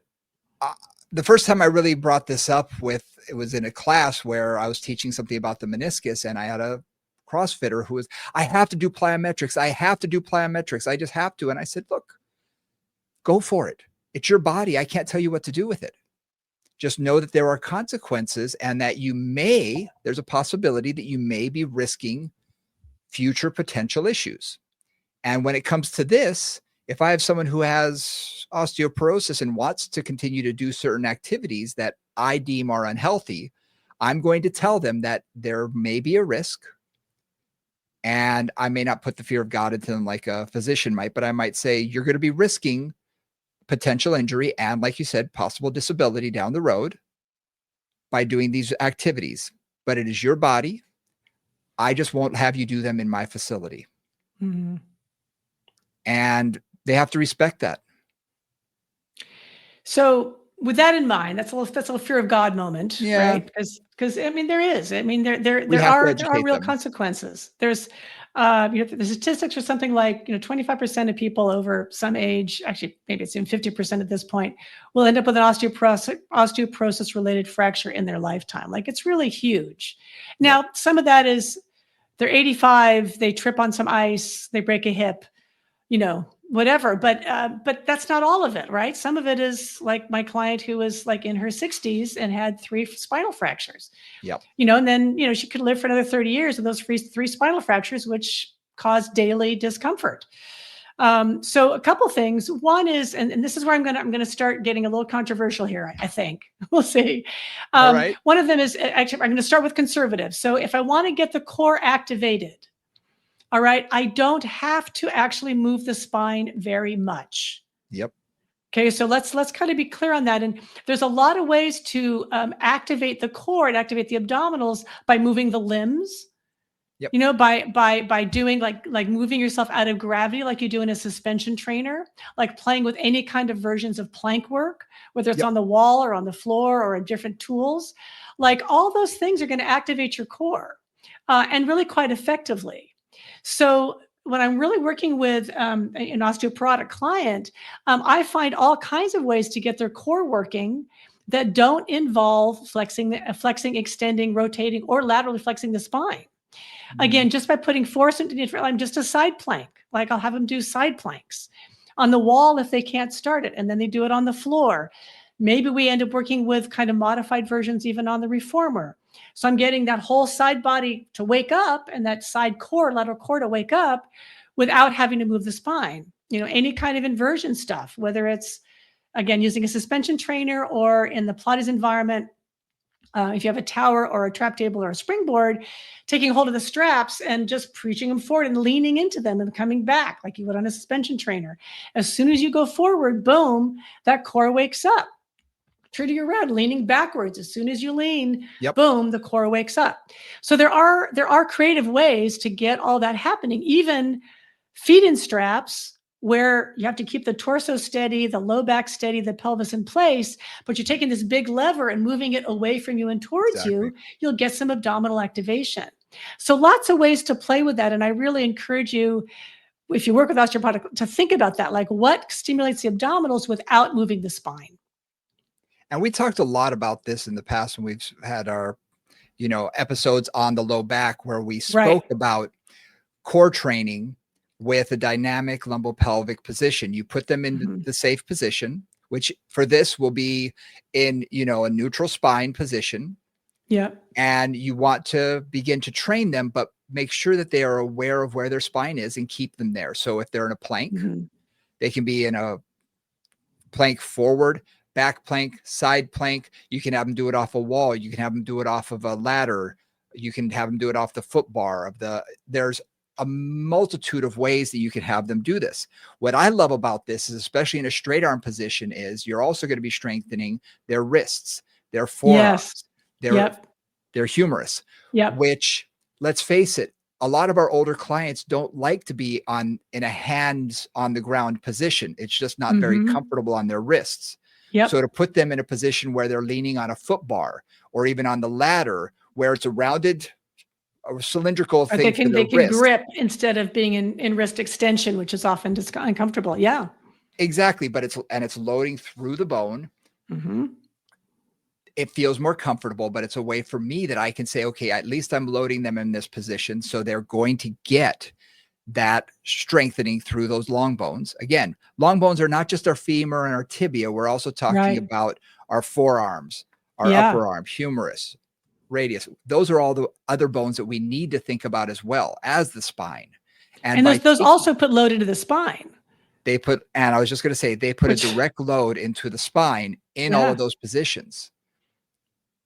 the first time I really brought this up it was in a class where I was teaching something about the meniscus, and I had a CrossFitter who was, I have to do plyometrics. I just have to. And I said, look, go for it. It's your body. I can't tell you what to do with it. Just know that there are consequences, and that there's a possibility that you may be risking future potential issues. And when it comes to this, if I have someone who has osteoporosis and wants to continue to do certain activities that I deem are unhealthy, I'm going to tell them that there may be a risk. And I may not put the fear of God into them like a physician might, but I might say, you're going to be risking potential injury and, like you said, possible disability down the road by doing these activities. But it is your body. I just won't have you do them in my facility. And they have to respect that. So with that in mind, that's a little fear of God moment, right? Because Because I mean, there is. I mean, We have to there are educate real them. consequences. There's, the statistics are something like 25% of people over some age, actually maybe it's even 50% at this point, will end up with an osteoporosis related fracture in their lifetime. Like it's really huge. Yep. Now, some of that is they're 85, they trip on some ice, they break a hip, whatever. But that's not all of it, right? Some of it is like my client who was like in her 60s and had 3 spinal fractures. Yep. And then she could live for another 30 years with those 3 spinal fractures, which cause daily discomfort. So a couple things. One is, and this is where I'm gonna start getting a little controversial here. I think we'll see. All right. One of them is actually I'm going to start with conservative. So if I want to get the core activated, all right, I don't have to actually move the spine very much. Yep. Okay, so let's kind of be clear on that. And there's a lot of ways to activate the core and activate the abdominals by moving the limbs. Yep. By doing like moving yourself out of gravity, like you do in a suspension trainer, like playing with any kind of versions of plank work, whether it's Yep. on the wall or on the floor or in different tools. Like all those things are going to activate your core and really quite effectively. So when I'm really working with an osteoporotic client, I find all kinds of ways to get their core working that don't involve flexing, extending, rotating, or laterally flexing the spine. Again, just by putting force into I'm just a side plank. Like I'll have them do side planks on the wall if they can't start it, and then they do it on the floor. Maybe we end up working with kind of modified versions even on the reformer. So I'm getting that whole side body to wake up and that side core, lateral core to wake up without having to move the spine. Any kind of inversion stuff, whether it's, again, using a suspension trainer or in the Pilates environment, if you have a tower or a trap table or a springboard, taking hold of the straps and just preaching them forward and leaning into them and coming back like you would on a suspension trainer. As soon as you go forward, boom, that core wakes up. True to your round, leaning backwards. As soon as you lean, Yep. boom, the core wakes up. So there are creative ways to get all that happening. Even feed-in straps where you have to keep the torso steady, the low back steady, the pelvis in place, but you're taking this big lever and moving it away from you and towards you, you'll get some abdominal activation. So lots of ways to play with that. And I really encourage you, if you work with osteoporotic, to think about that, like what stimulates the abdominals without moving the spine. And we talked a lot about this in the past when we've had our, episodes on the low back where we spoke about core training with a dynamic lumbopelvic position. You put them in the safe position, which for this will be in, a neutral spine position. Yeah. And you want to begin to train them, but make sure that they are aware of where their spine is and keep them there. So if they're in a plank, they can be in a plank forward, back plank, side plank. You can have them do it off a wall. You can have them do it off of a ladder. You can have them do it off the foot bar there's a multitude of ways that you can have them do this. What I love about this is, especially in a straight arm position, is you're also going to be strengthening their wrists, their forearms, their humerus, which, let's face it, a lot of our older clients don't like to be in a hands on the ground position. It's just not very comfortable on their wrists. So to put them in a position where they're leaning on a foot bar or even on the ladder, where it's a rounded or cylindrical thing, they can grip instead of being in wrist extension, which is often just uncomfortable. Yeah, exactly. But it's loading through the bone. It feels more comfortable, but it's a way for me that I can say, okay, at least I'm loading them in this position. So they're going to get that strengthening through those long bones. Again, long bones are not just our femur and our tibia. We're also talking about our forearms, our upper arm, humerus, radius. Those are all the other bones that we need to think about as well as the spine. And those also put load into the spine. And I was just going to say, they put a direct load into the spine in all of those positions.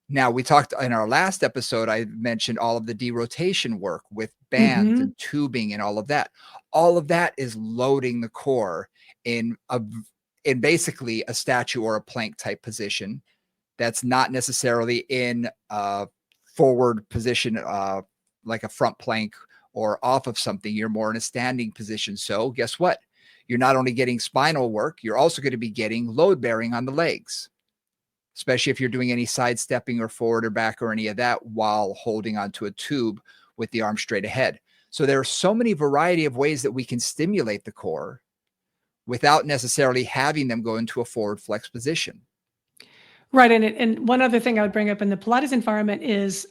Now, we talked in our last episode, I mentioned all of the derotation work with bands and tubing and all of that. All of that is loading the core in basically a statue or a plank type position. That's not necessarily in a forward position, like a front plank or off of something. You're more in a standing position. So guess what? You're not only getting spinal work, you're also going to be getting load bearing on the legs. especially if you're doing any sidestepping or forward or back or any of that while holding onto a tube with the arm straight ahead. So there are so many variety of ways that we can stimulate the core without necessarily having them go into a forward flex position. Right. And one other thing I would bring up in the Pilates environment is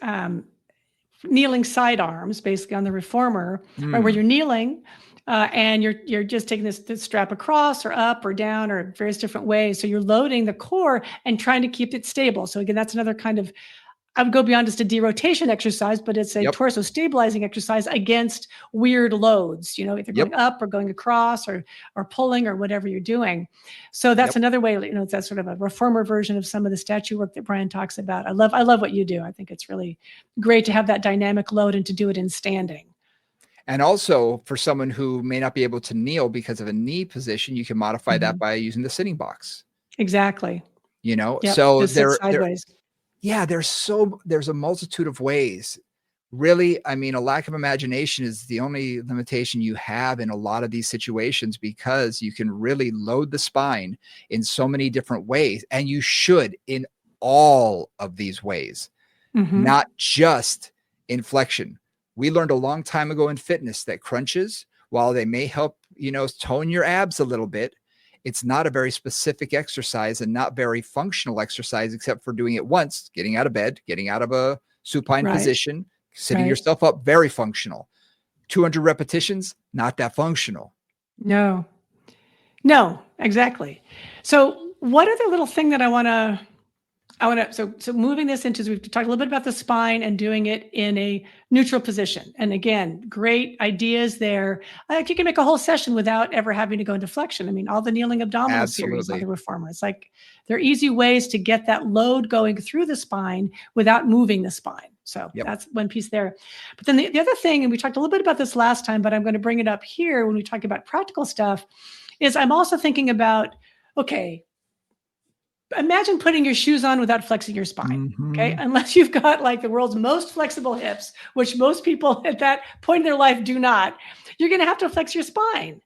kneeling side arms, basically on the reformer, right, where you're kneeling and you're just taking this strap across or up or down or various different ways. So you're loading the core and trying to keep it stable. So again, that's another kind of, I would go beyond just a derotation exercise, but it's a torso stabilizing exercise against weird loads, either going up or going across or pulling or whatever you're doing. So that's another way, that's sort of a reformer version of some of the statue work that Brian talks about. I love what you do. I think it's really great to have that dynamic load and to do it in standing. And also for someone who may not be able to kneel because of a knee position, you can modify that by using the sitting box. Exactly. So just sideways. There's a multitude of ways. Really, I mean, a lack of imagination is the only limitation you have in a lot of these situations, because you can really load the spine in so many different ways, and you should in all of these ways, not just in flexion. We learned a long time ago in fitness that crunches, while they may help, tone your abs a little bit, it's not a very specific exercise and not very functional exercise, except for doing it once, getting out of bed, getting out of a supine position, sitting yourself up, very functional. 200 repetitions, not that functional. No, exactly. So what other little thing that I want to, so moving this into, we've talked a little bit about the spine and doing it in a neutral position. And again, great ideas there. You can make a whole session without ever having to go into flexion. I mean, all the kneeling abdominal series on the reformer. It's like, they're easy ways to get that load going through the spine without moving the spine. So that's one piece there. But then the other thing, and we talked a little bit about this last time, but I'm going to bring it up here when we talk about practical stuff, is I'm also thinking about, okay, imagine putting your shoes on without flexing your spine. Okay. Unless you've got like the world's most flexible hips, which most people at that point in their life do not, you're going to have to flex your spine.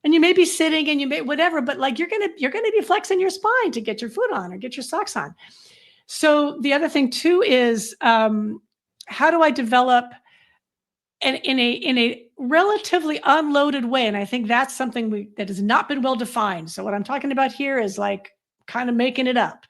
And you may be sitting and you may whatever, but like you're going to be flexing your spine to get your foot on or get your socks on. So the other thing too is, how do I develop in a relatively unloaded way? And I think that's something that has not been well defined. So what I'm talking about here is like kind of making it up,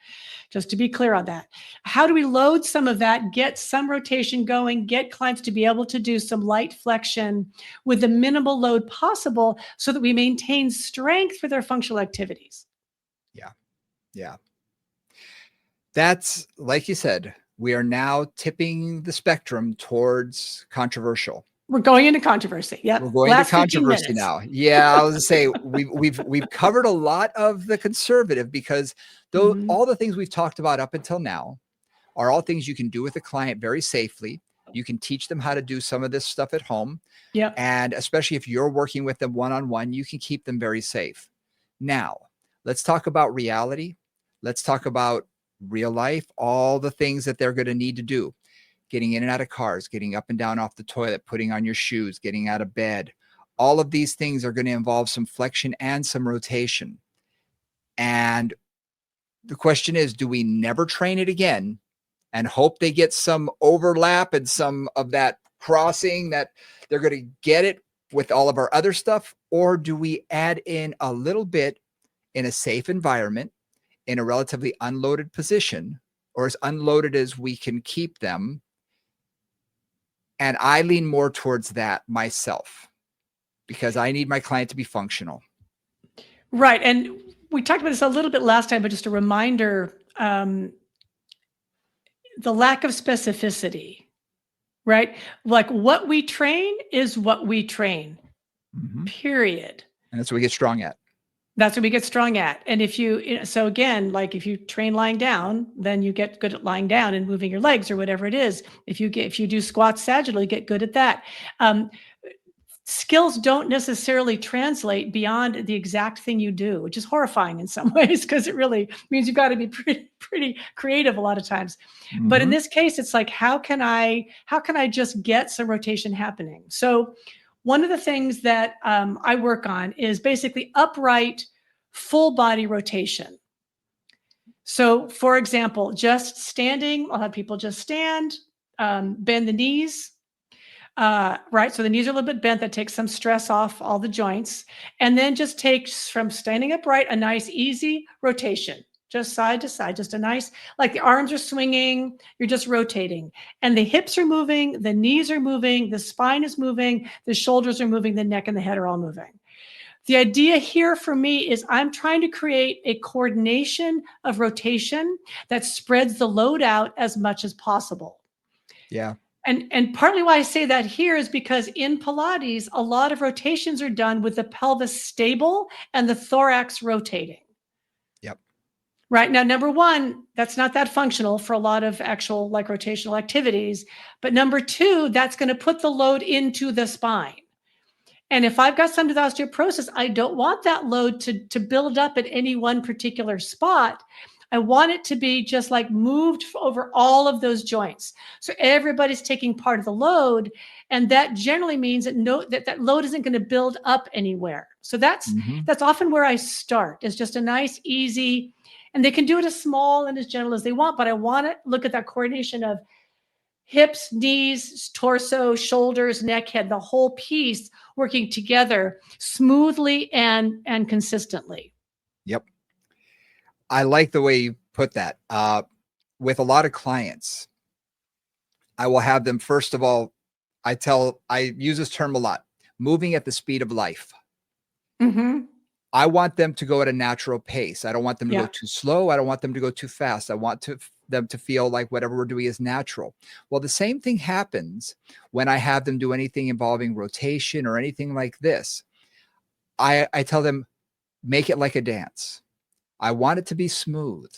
just to be clear on that. How do we load some of that, get some rotation going, get clients to be able to do some light flexion with the minimal load possible so that we maintain strength for their functional activities? Yeah. That's, like you said, we are now tipping the spectrum towards controversial. We're going into controversy. Yep. We're going into controversy now. Yeah, I was gonna say we've covered a lot of the conservative, because though all the things we've talked about up until now are all things you can do with a client very safely. You can teach them how to do some of this stuff at home. Yep. And especially if you're working with them one-on-one, you can keep them very safe. Now, let's talk about reality. Let's talk about real life, all the things that they're going to need to do. Getting in and out of cars, getting up and down off the toilet, putting on your shoes, getting out of bed. All of these things are going to involve some flexion and some rotation. And the question is, do we never train it again and hope they get some overlap and some of that crossing, that they're going to get it with all of our other stuff? Or do we add in a little bit in a safe environment, in a relatively unloaded position, or as unloaded as we can keep them? And I lean more towards that myself, because I need my client to be functional. Right. And we talked about this a little bit last time, but just a reminder, the lack of specificity, right? Like what we train is what we train, period. And that's what we get strong at. That's what we get strong at. And so again, like if you train lying down, then you get good at lying down and moving your legs or whatever it is. If you do squats sagittal, you get good at that. Skills don't necessarily translate beyond the exact thing you do, which is horrifying in some ways, because it really means you've got to be pretty creative a lot of times. But in this case, it's like, how can I just get some rotation happening? So one of the things that I work on is basically upright full body rotation. So for example, just standing, I'll have people just stand, bend the knees, right? So the knees are a little bit bent. That takes some stress off all the joints. And then just takes from standing upright, a nice easy rotation, just side to side, just a nice, like the arms are swinging, you're just rotating. And the hips are moving, the knees are moving, the spine is moving, the shoulders are moving, the neck and the head are all moving. The idea here for me is I'm trying to create a coordination of rotation that spreads the load out as much as possible. Yeah. And partly why I say that here is because in Pilates, a lot of rotations are done with the pelvis stable and the thorax rotating. Yep. Right now, number one, that's not that functional for a lot of actual like rotational activities. But number two, that's going to put the load into the spine. And if I've got somebody with osteoporosis, I don't want that load to build up at any one particular spot. I want it to be just like moved over all of those joints. So everybody's taking part of the load. And that generally means that that load isn't going to build up anywhere. So that's often where I start, is just a nice, easy, and they can do it as small and as gentle as they want, but I want to look at that coordination of hips, knees, torso, shoulders, neck, head, the whole piece working together smoothly and consistently. Yep. I like the way you put that. With a lot of clients, I will have them, first of all, I use this term a lot, moving at the speed of life. I want them to go at a natural pace. I don't want them to go too slow. I don't want them to go too fast. I want them to feel like whatever we're doing is natural. Well, the same thing happens when I have them do anything involving rotation or anything like this. I tell them, make it like a dance. I want it to be smooth.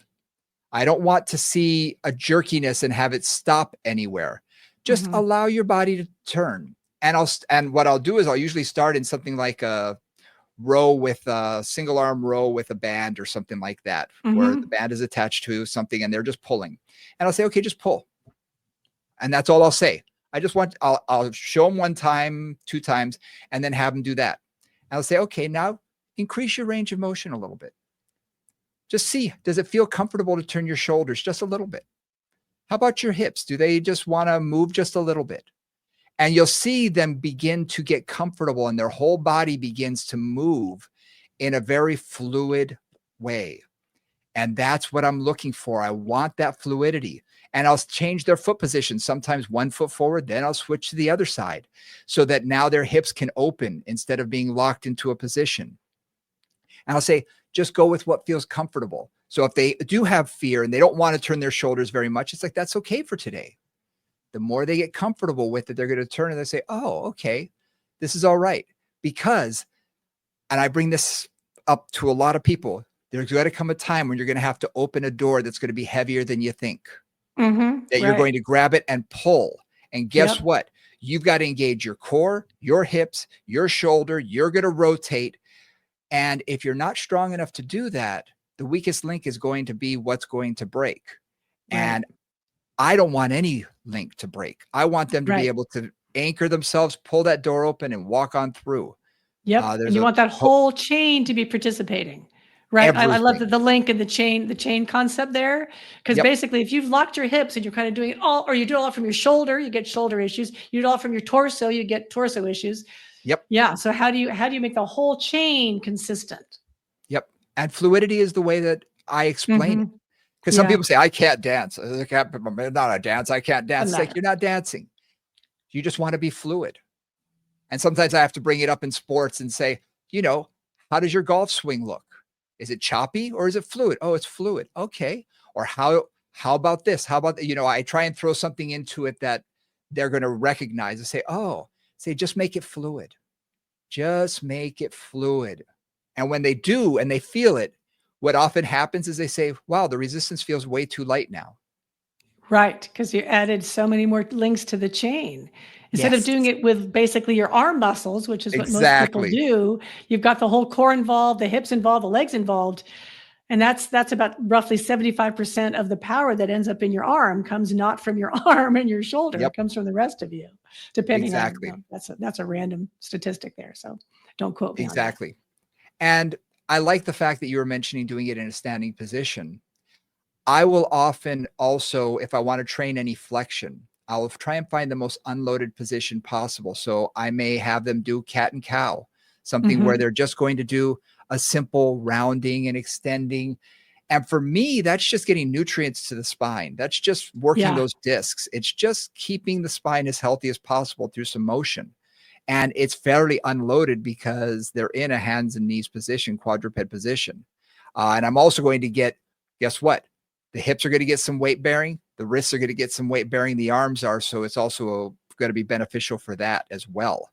I don't want to see a jerkiness and have it stop anywhere. Just allow your body to turn. And what I'll do is I'll usually start in something like a row with a single arm row with a band or something like that, where the band is attached to something and they're just pulling. And I'll say, okay, just pull. And that's all I'll say. I'll show them one time, two times, and then have them do that. And I'll say, okay, now increase your range of motion a little bit. Just see, does it feel comfortable to turn your shoulders just a little bit? How about your hips? Do they just want to move just a little bit? And you'll see them begin to get comfortable and their whole body begins to move in a very fluid way. And that's what I'm looking for. I want that fluidity. And I'll change their foot position, sometimes one foot forward, then I'll switch to the other side so that now their hips can open instead of being locked into a position. And I'll say, just go with what feels comfortable. So if they do have fear and they don't want to turn their shoulders very much, it's like, that's okay for today. The more they get comfortable with it, they're going to turn and they say, oh, okay, this is all right. Because, and I bring this up to a lot of people, there's going to come a time when you're going to have to open a door that's going to be heavier than you think. That you're going to grab it and pull. And guess what? You've got to engage your core, your hips, your shoulder. You're going to rotate. And if you're not strong enough to do that, the weakest link is going to be what's going to break. And I don't want any link to break. I want them to be able to anchor themselves, pull that door open and walk on through. And you want that whole chain to be participating. Right. I love the link and the chain concept there. Because basically, if you've locked your hips and you're kind of doing it all, or you do it all from your shoulder, you get shoulder issues. You do it all from your torso, you get torso issues. Yeah. So how do you make the whole chain consistent? And fluidity is the way that I explain it. Because some people say, I can't dance. I'm not a dance. I can't dance. It's like, you're not dancing. You just want to be fluid. And sometimes I have to bring it up in sports and say, how does your golf swing look? Is it choppy or is it fluid? Oh, it's fluid. Okay. Or how about this? How about, I try and throw something into it that they're going to recognize and say, just make it fluid. Just make it fluid. And when they do, and they feel it, what often happens is they say, wow, the resistance feels way too light now. Right. Because you added so many more links to the chain. Instead of doing it with basically your arm muscles, which is what most people do, you've got the whole core involved, the hips involved, the legs involved. And that's about roughly 75% of the power that ends up in your arm comes not from your arm and your shoulder. It comes from the rest of you, depending on, that's a random statistic there. So don't quote me on that. And I like the fact that you were mentioning doing it in a standing position. I will often also, if I want to train any flexion, I'll try and find the most unloaded position possible. So I may have them do cat and cow, something where Mhm. they're just going to do a simple rounding and extending. And for me, that's just getting nutrients to the spine. That's just working Yeah. those discs. It's just keeping the spine as healthy as possible through some motion. And it's fairly unloaded because they're in a hands and knees position, quadruped position. And I'm also going to get, guess what? The hips are going to get some weight bearing. The wrists are going to get some weight bearing. The arms are. So it's also going to be beneficial for that as well.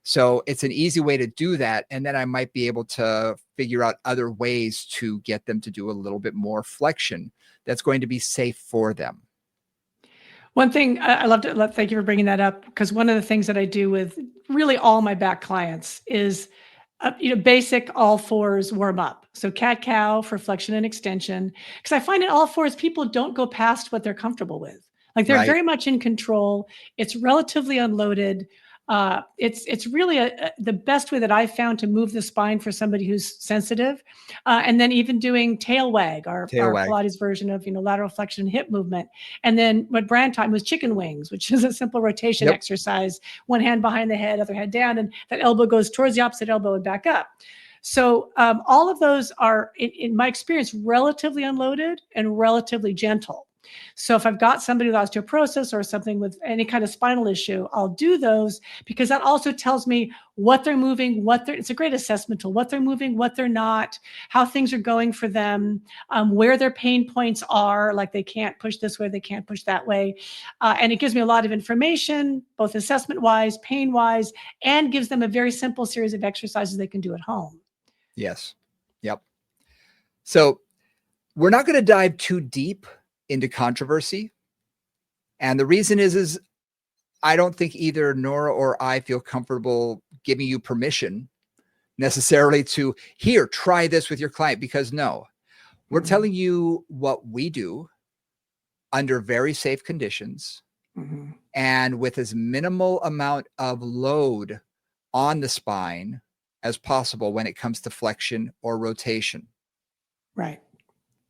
So it's an easy way to do that. And then I might be able to figure out other ways to get them to do a little bit more flexion that's going to be safe for them. One thing I love to thank you for bringing that up, because one of the things that I do with really all my back clients is, basic all fours warm up. So cat cow for flexion and extension, because I find in all fours people don't go past what they're comfortable with. Like they're Right. very much in control. It's relatively unloaded. It's really the best way that I've found to move the spine for somebody who's sensitive, and then even doing tail wag, Tail our wag. Pilates version of lateral flexion hip movement, and then what Brand taught me was chicken wings, which is a simple rotation Yep. exercise, one hand behind the head, other head down, and that elbow goes towards the opposite elbow and back up. So all of those are, in my experience, relatively unloaded and relatively gentle. So if I've got somebody with osteoporosis or something with any kind of spinal issue, I'll do those because that also tells me what they're moving, it's a great assessment tool, what they're moving, what they're not, how things are going for them, where their pain points are, like they can't push this way, they can't push that way. And it gives me a lot of information, both assessment wise, pain wise, and gives them a very simple series of exercises they can do at home. Yes. Yep. So we're not going to dive too deep into controversy. And the reason is I don't think either Nora or I feel comfortable giving you permission necessarily to here, try this with your client, because no, we're Mhm. telling you what we do under very safe conditions Mhm. and with as minimal amount of load on the spine as possible when it comes to flexion or rotation, Right.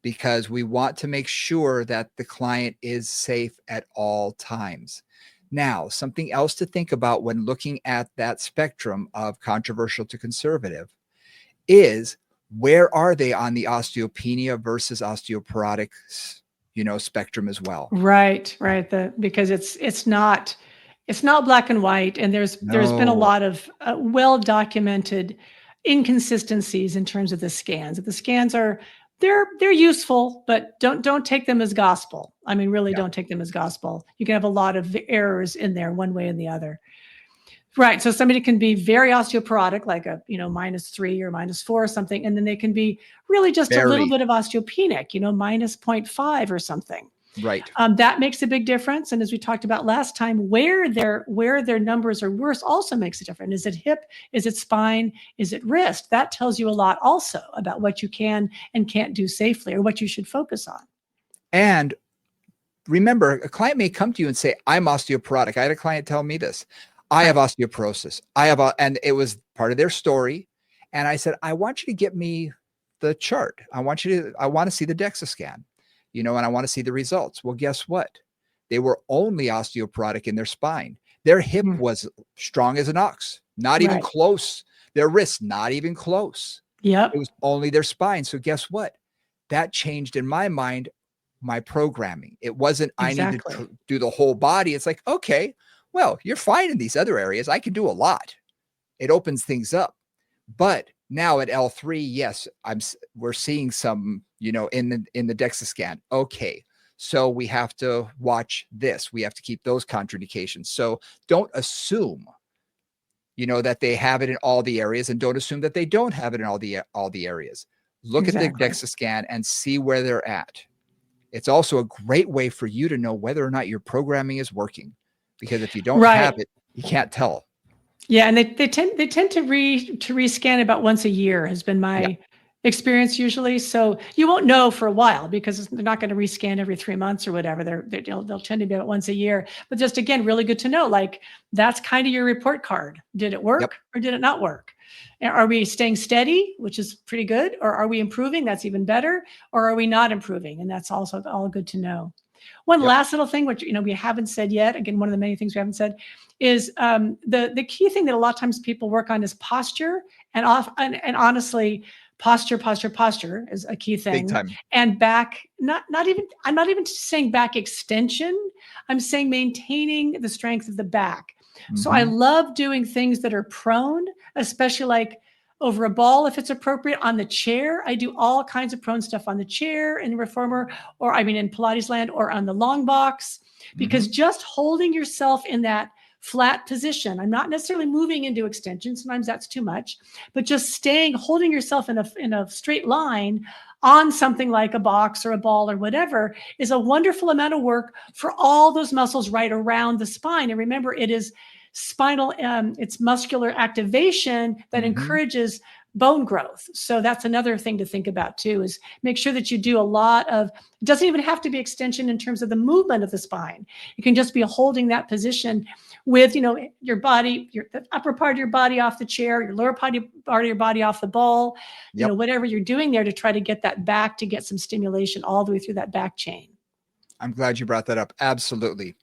because we want to make sure that the client is safe at all times. Now, something else to think about when looking at that spectrum of controversial to conservative is where are they on the osteopenia versus osteoporotic, spectrum as well. Right, right. Because it's not black and white, and there's been a No. lot of well documented inconsistencies in terms of the scans. The scans are they're useful, but don't take them as gospel. I mean, really, Yeah. don't take them as gospel. You can have a lot of errors in there, one way and the other. Right. So somebody can be very osteoporotic, like a, -3 or -4 or something. And then they can be really just a little Barely. bit of osteopenic, minus zero point 0.5 or something. Right. That makes a big difference. And as we talked about last time, where their numbers are worse also makes a difference. Is it hip? Is it spine? Is it wrist? That tells you a lot also about what you can and can't do safely or what you should focus on. And remember, a client may come to you and say, I'm osteoporotic. I had a client tell me this. I have Right. osteoporosis. And it was part of their story. And I said, I want you to get me the chart. I want to see the DEXA scan, and I want to see the results. Well, guess what? They were only osteoporotic in their spine. Their hip Mm, was strong as an ox, not even right. close. Their wrist, not even close. It Yep. was only their spine. So guess what? That changed in my mind my programming. It wasn't I need to Exactly. do the whole body. It's like, okay, well, you're fine in these other areas. I can do a lot. It opens things up. But now at L3, yes, we're seeing some, in the DEXA scan. Okay. So we have to watch this. We have to keep those contraindications. So don't assume, that they have it in all the areas, and don't assume that they don't have it in all the areas. Look at the Exactly. DEXA scan and see where they're at. It's also a great way for you to know whether or not your programming is working, because if you don't have Right. it, you can't tell. Yeah, and they tend to rescan about once a year has been Yeah. my experience usually. So you won't know for a while because they're not going to rescan every 3 months or whatever. They'll tend to be about once a year. But just again, really good to know. Like that's kind of your report card. Did it Yep. work or did it not work? Are we staying steady, which is pretty good? Or are we improving? That's even better. Or are we not improving? And that's also all good to know. One last little thing, which we haven't said yet, again, one of the many things we haven't said, is the key thing that a lot of times people work on is posture, and honestly, posture is a key thing. Big time. And back, I'm not even saying back extension. I'm saying maintaining the strength of the back. So I love doing things that are prone, especially like over a ball, if it's appropriate, on the chair. I do all kinds of prone stuff on the chair in the reformer, or I mean in Pilates land, or on the long box, because just holding yourself in that flat position, I'm not necessarily moving into extension, sometimes that's too much, but just holding yourself in a straight line on something like a box or a ball or whatever is a wonderful amount of work for all those muscles right around the spine. And remember, it is spinal, it's muscular activation that encourages bone growth. So that's another thing to think about too, is make sure that you do a lot of, it doesn't even have to be extension in terms of the movement of the spine. It can just be holding that position with, your body, the upper part of your body off the chair, your lower part of your body off the ball, whatever you're doing there to try to get that back, to get some stimulation all the way through that back chain. I'm glad you brought that up. Absolutely.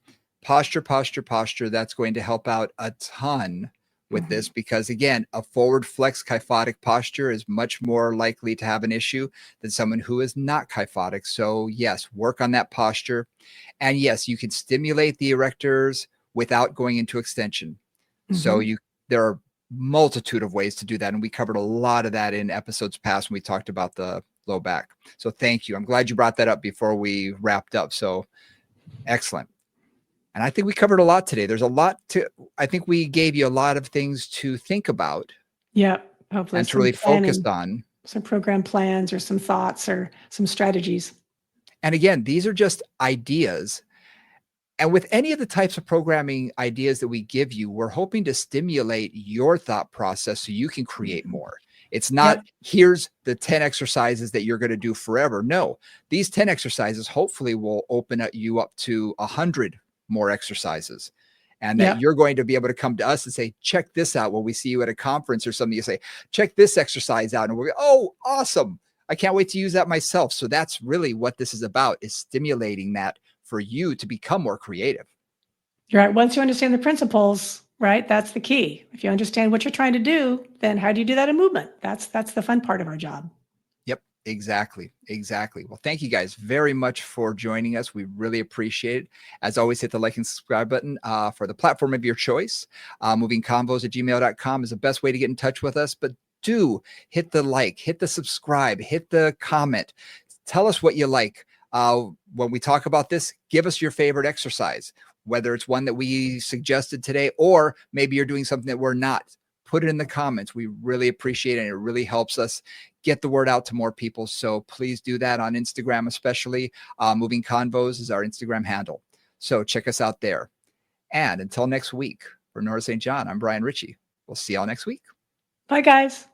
Posture. That's going to help out a ton with this, because again, a forward flex kyphotic posture is much more likely to have an issue than someone who is not kyphotic. So yes, work on that posture. And yes, you can stimulate the erectors without going into extension. So there are multitude of ways to do that. And we covered a lot of that in episodes past when we talked about the low back. So thank you. I'm glad you brought that up before we wrapped up. So excellent. And I think we covered a lot today. There's a lot I think we gave you a lot of things to think about. Yeah. Hopefully. And to really focus on. Some program plans or some thoughts or some strategies. And again, these are just ideas. And with any of the types of programming ideas that we give you, we're hoping to stimulate your thought process so you can create more. It's not, here's the 10 exercises that you're going to do forever. No, these 10 exercises hopefully will open you up to 100 more exercises, and that you're going to be able to come to us and say, check this out. When we see you at a conference or something, you say, check this exercise out. And we're, oh, awesome. I can't wait to use that myself. So that's really what this is about, is stimulating that for you to become more creative. You're right. Once you understand the principles, right? That's the key. If you understand what you're trying to do, then how do you do that in movement? That's the fun part of our job. Exactly. Well, thank you guys very much for joining us. We really appreciate it. As always, hit the like and subscribe button for the platform of your choice. Movingconvos@gmail.com is the best way to get in touch with us. But do hit the like, hit the subscribe, hit the comment. Tell us what you like. When we talk about this, give us your favorite exercise, whether it's one that we suggested today, or maybe you're doing something that we're not. Put it in the comments. We really appreciate it. And it really helps us get the word out to more people. So please do that on Instagram, especially. Moving Convos is our Instagram handle. So check us out there. And until next week, for Nora St. John, I'm Brian Ritchie. We'll see y'all next week. Bye, guys.